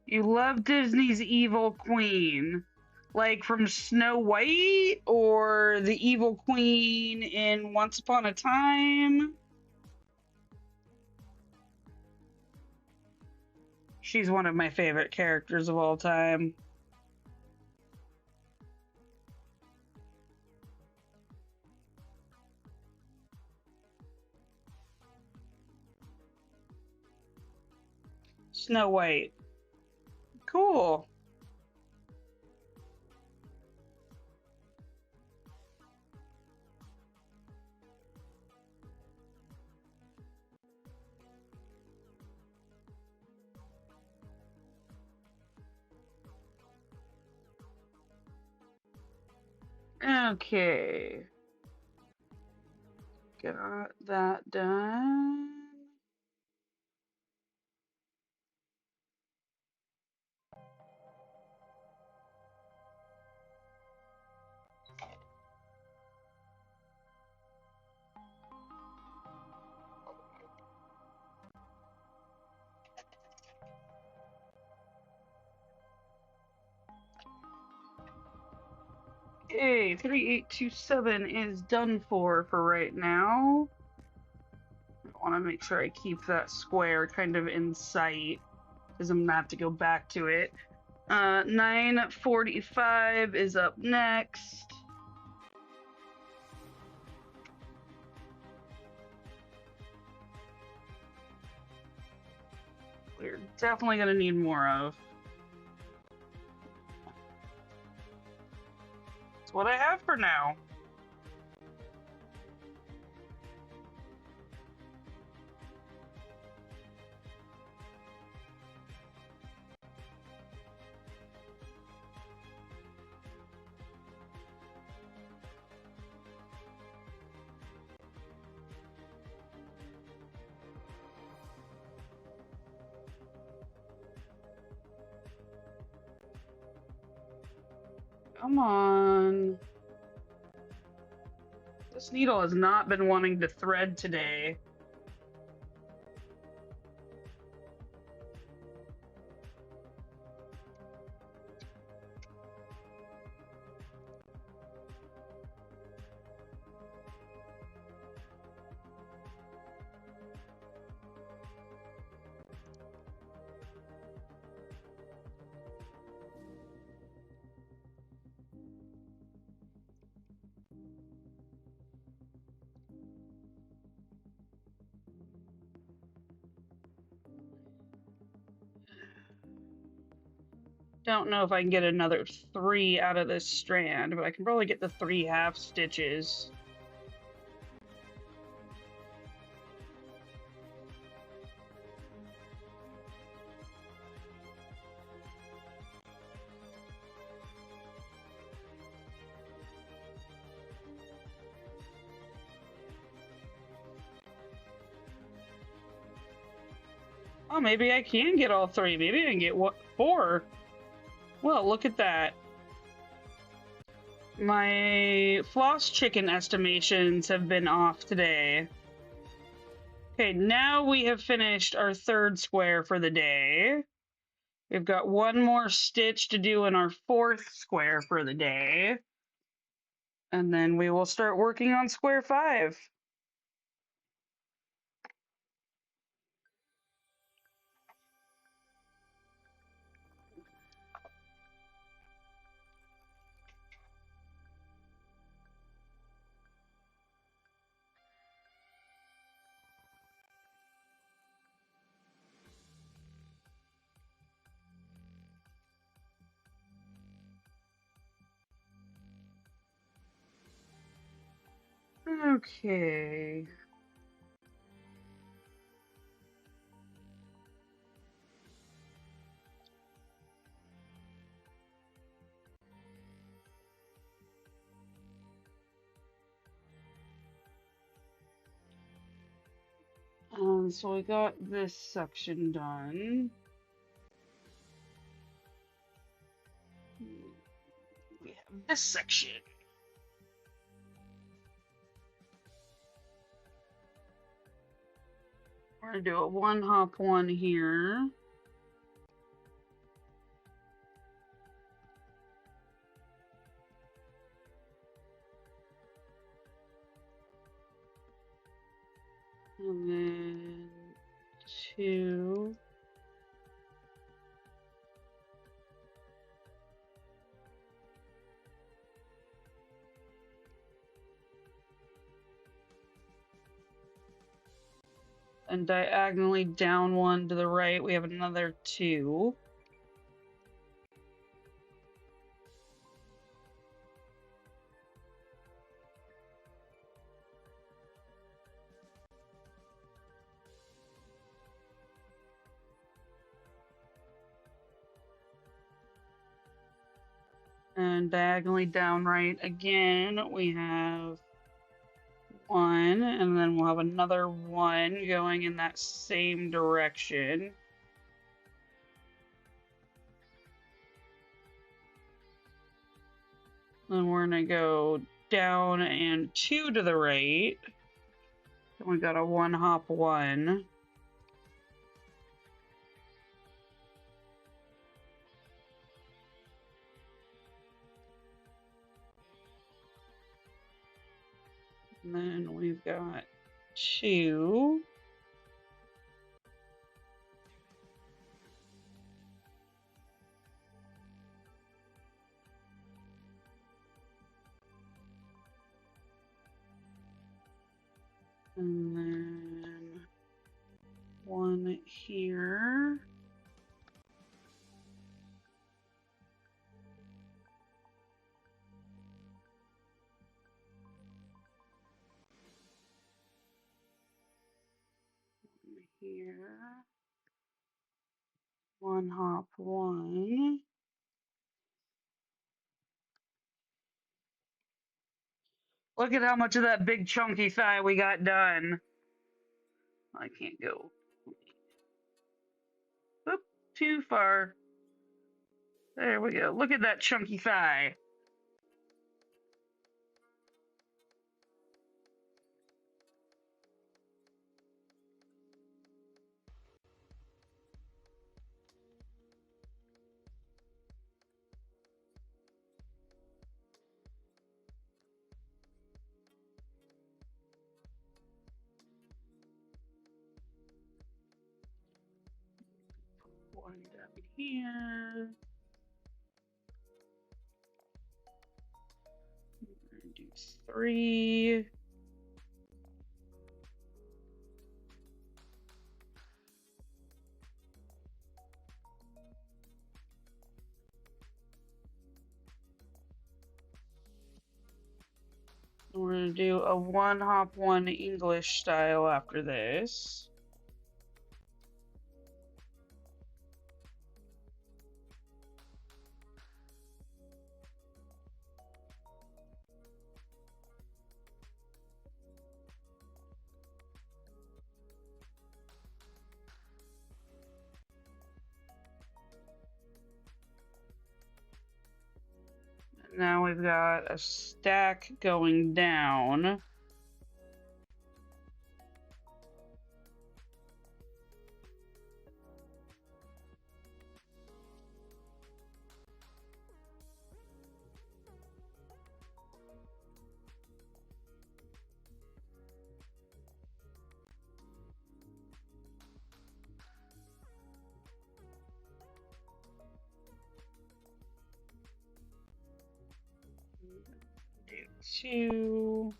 Speaker 1: You love Disney's Evil Queen. Like from Snow White or the Evil Queen in Once Upon a Time? She's one of my favorite characters of all time. Snow White. Cool. Okay. Got that done. Okay, 3827 is done for right now. I want to make sure I keep that square kind of in sight because I'm gonna have to go back to it. 945 is up next. We're definitely gonna need more of. That's what I have for now. Come on. This needle has not been wanting to thread today. Don't know if I can get another 3 out of this strand, but I can probably get the 3 half stitches. Oh, maybe I can get all 3. Maybe I can get 4. Well, look at that. My floss chicken estimations have been off today. Okay, now we have finished our 3rd square for the day. We've got 1 more stitch to do in our 4th square for the day. And then we will start working on square 5. Okay. So we got this section done. We have this section. We're gonna do a 1 hop 1 here. And then 2. And diagonally down one to the right, we have another 2. And diagonally down right again, we have 1, and then we'll have another 1 going in that same direction. Then we're gonna go down and 2 to the right. And we got a 1 hop 1. And then we've got 2. And then 1 here. Here. 1 hop 1. Look at how much of that big chunky thigh we got done. I can't go. Oop, too far. There we go. Look at that chunky thigh. One down here. We're gonna do 3. We're gonna do a 1 hop 1 English style after this. Now we've got a stack going down. Do 2.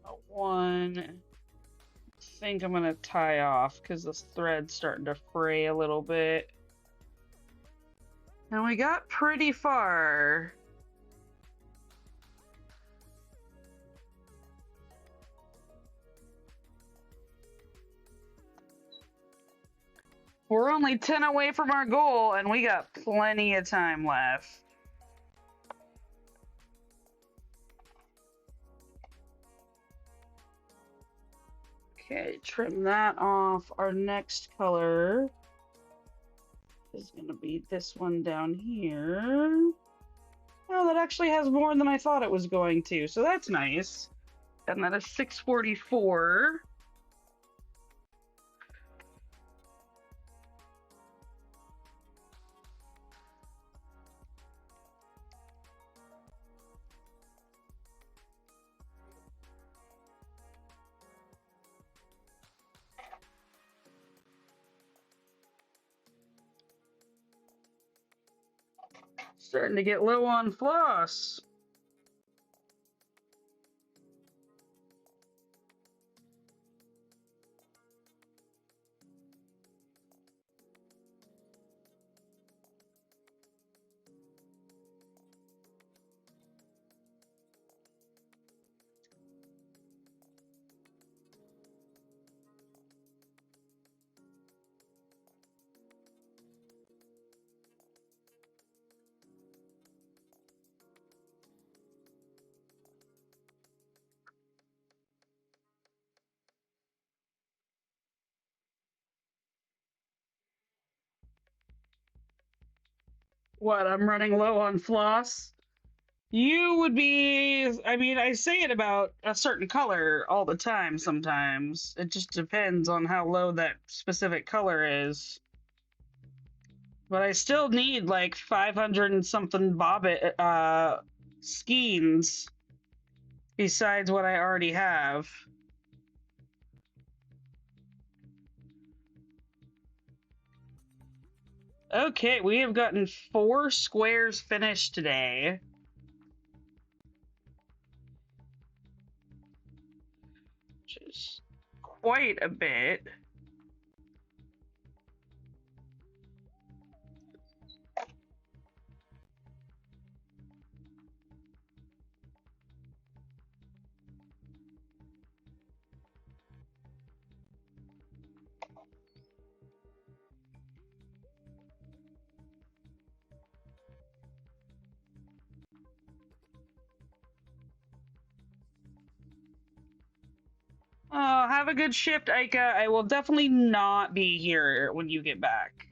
Speaker 1: A 1. I think I'm gonna tie off because this thread's starting to fray a little bit. And we got pretty far. We're only 10 away from our goal, and we got plenty of time left. Okay, trim that off. Our next color is going to be this one down here. Oh, that actually has more than I thought it was going to, so that's nice. And that is 644. Starting to get low on floss. What, I'm running low on floss? You would be, I mean, I say it about a certain color all the time sometimes. It just depends on how low that specific color is. But I still need like 500 and something skeins besides what I already have. Okay, we have gotten 4 squares finished today. Which is quite a bit. Oh, have a good shift, Aika. I will definitely not be here when you get back.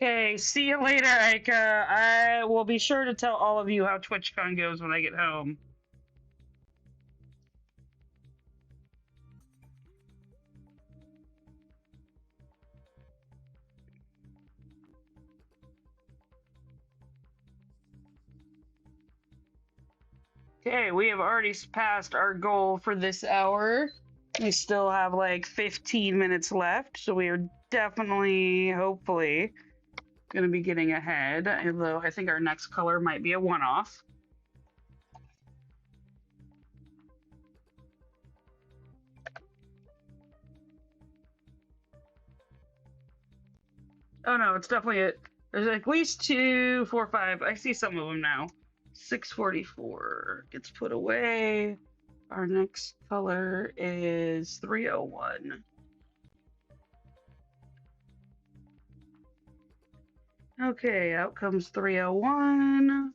Speaker 1: Okay, see you later, Aika. I will be sure to tell all of you how TwitchCon goes when I get home. Okay, we have already passed our goal for this hour. We still have like 15 minutes left, so we are definitely, hopefully, going to be getting ahead, although I think our next color might be a one-off. Oh no, it's definitely it. There's at least 2, 4, 5. I see some of them now. 644 gets put away. Our next color is 301. Okay, out comes 301.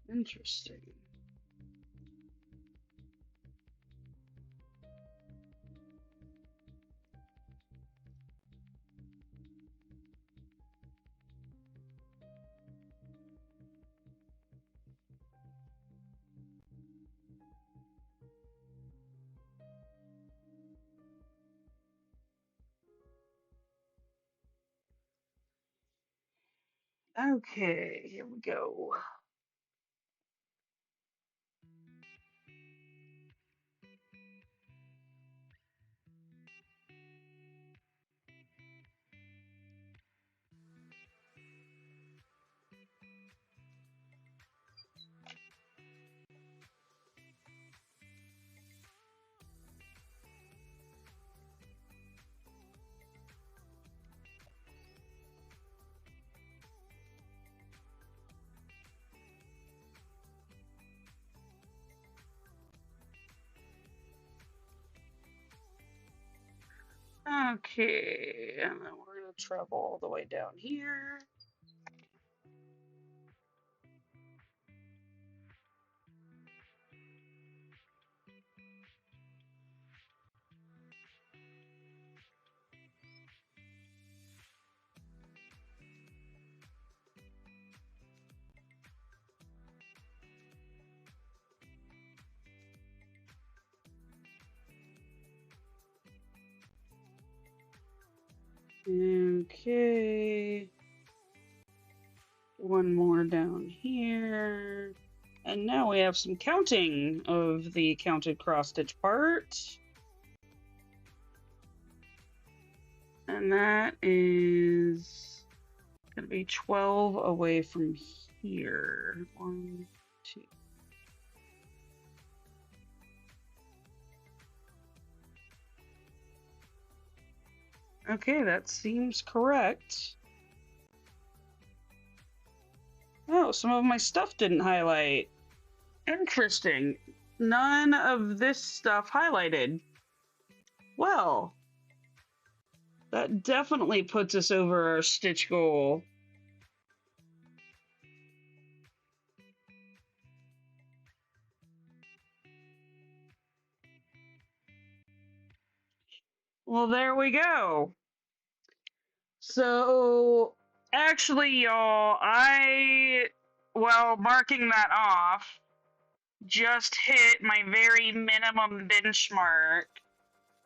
Speaker 1: Interesting. Okay, here we go. Okay, and then we're gonna travel all the way down here. Okay. One more down here. And now we have some counting of the counted cross-stitch part. And that is going to be 12 away from here. 1, 2. Okay, that seems correct. Oh, some of my stuff didn't highlight. Interesting. None of this stuff highlighted. Well, that definitely puts us over our stitch goal. Well, there we go. So, actually, y'all, well, marking that off, just hit my very minimum benchmark.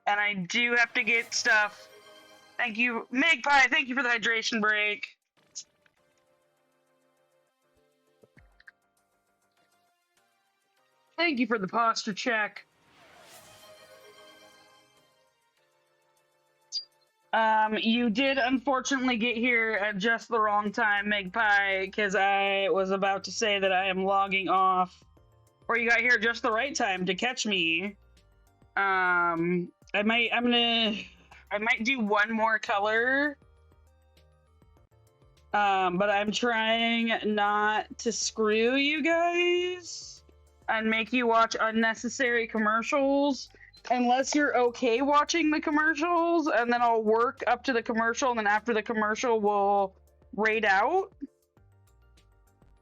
Speaker 1: And I do have to get stuff. Thank you, Magpie, thank you for the hydration break. Thank you for the posture check. You did unfortunately get here at just the wrong time, Magpie, because I was about to say that I am logging off. Or you got here just the right time to catch me. I might do one more color. But I'm trying not to screw you guys and make you watch unnecessary commercials. Unless you're okay watching the commercials, and then I'll work up to the commercial, and then after the commercial, we'll raid out.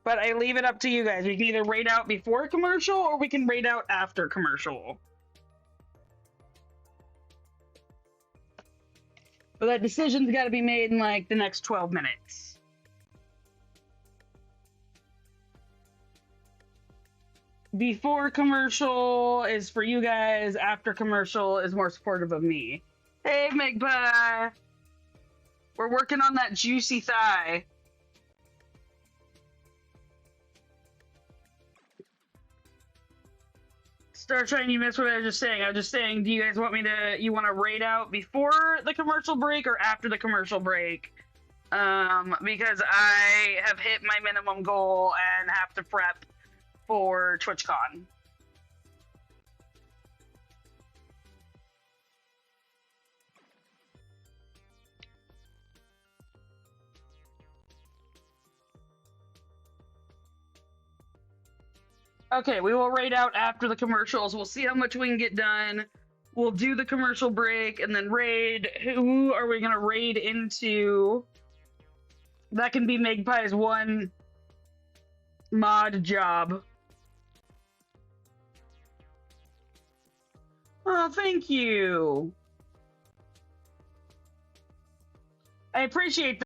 Speaker 1: But I leave it up to you guys. We can either raid out before commercial, or we can raid out after commercial. But that decision's got to be made in, like, the next 12 minutes. Before commercial is for you guys, after commercial is more supportive of me. Hey, Magpie! We're working on that juicy thigh. Starshine, you missed what I was just saying. I was just saying, do you guys want you want to raid out before the commercial break or after the commercial break? Because I have hit my minimum goal and have to prep for TwitchCon. Okay, we will raid out after the commercials. We'll see how much we can get done. We'll do the commercial break and then raid. Who are we gonna raid into? That can be Magpie's one mod job. Oh, thank you. I appreciate that.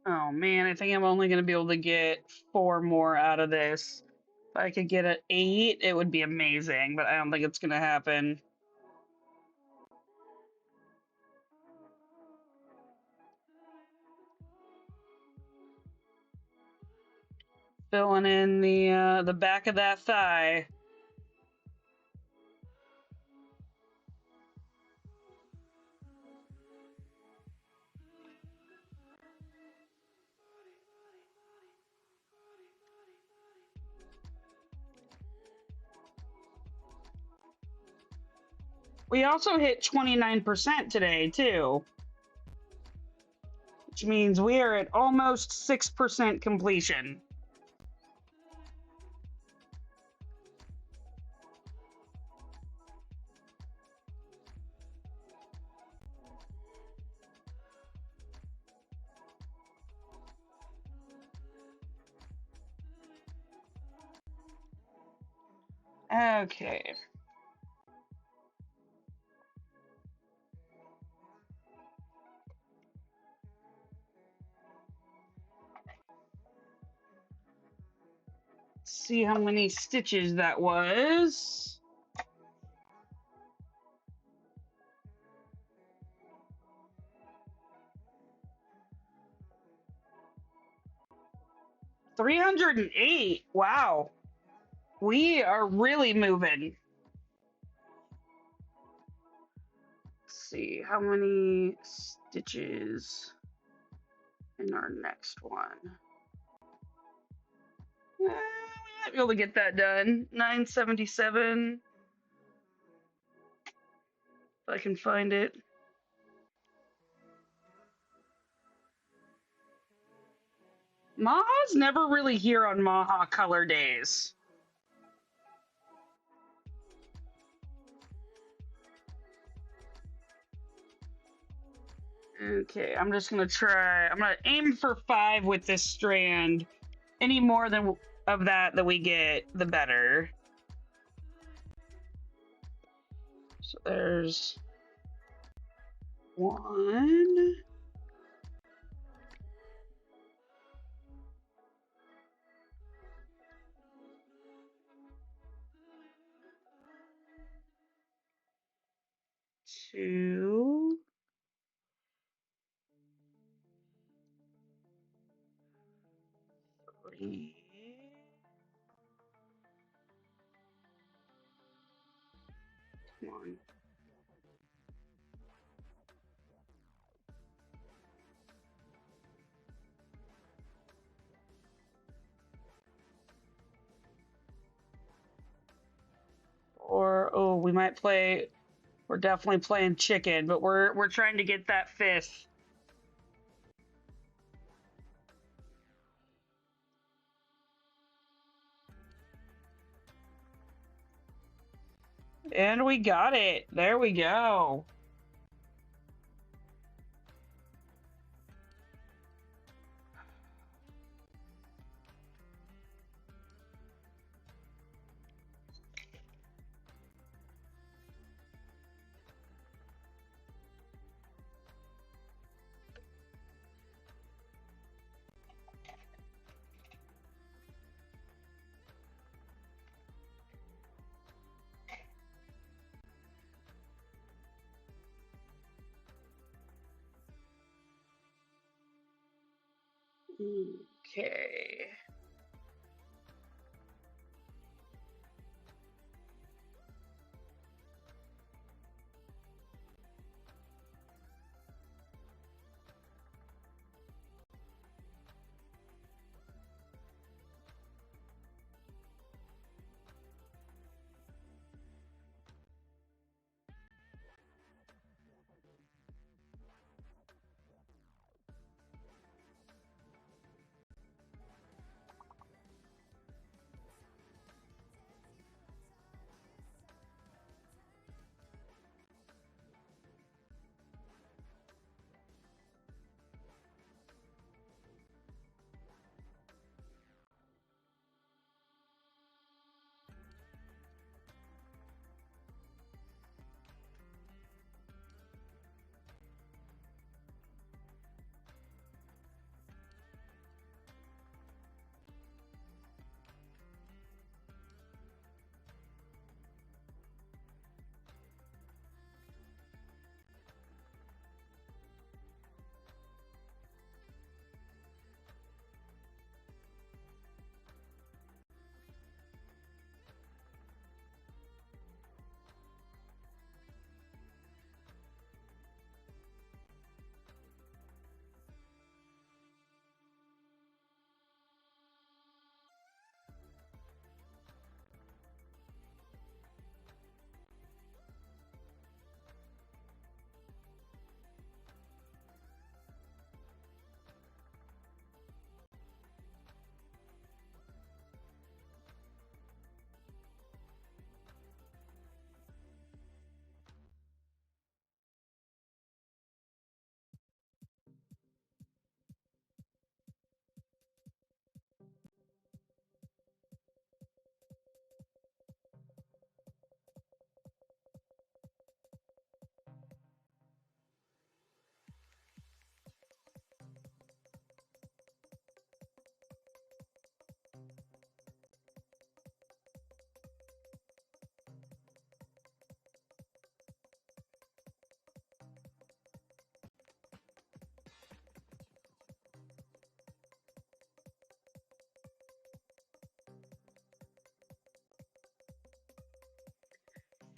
Speaker 1: Oh man, I think I'm only going to be able to get 4 more out of this. If I could get an 8, it would be amazing, but I don't think it's going to happen. Filling in the back of that thigh. We also hit 29% today, too, which means we are at almost 6% completion. Okay. See how many stitches that was. $308. Wow. We are really moving. Let's see how many stitches in our next one. We might be able to get that done. 977. If I can find it. Maha's never really here on Maha color days. Okay, I'm just gonna try. I'm gonna aim for 5 with this strand. Any more than of that we get, the better. So there's 1. 2. 3. 1. Or oh, we might play. We're definitely playing chicken, but we're trying to get that 5th. And we got it. There we go. Okay.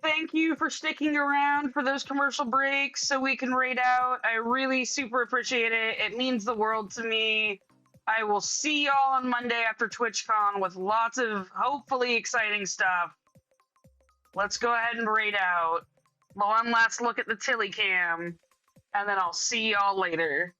Speaker 1: thank you for sticking around for those commercial breaks so we can raid out. I really super appreciate it. It means the world to me. I will see y'all on Monday after TwitchCon with lots of hopefully exciting stuff. Let's go ahead and raid out. One last look at the Tilly cam, and then I'll see y'all later.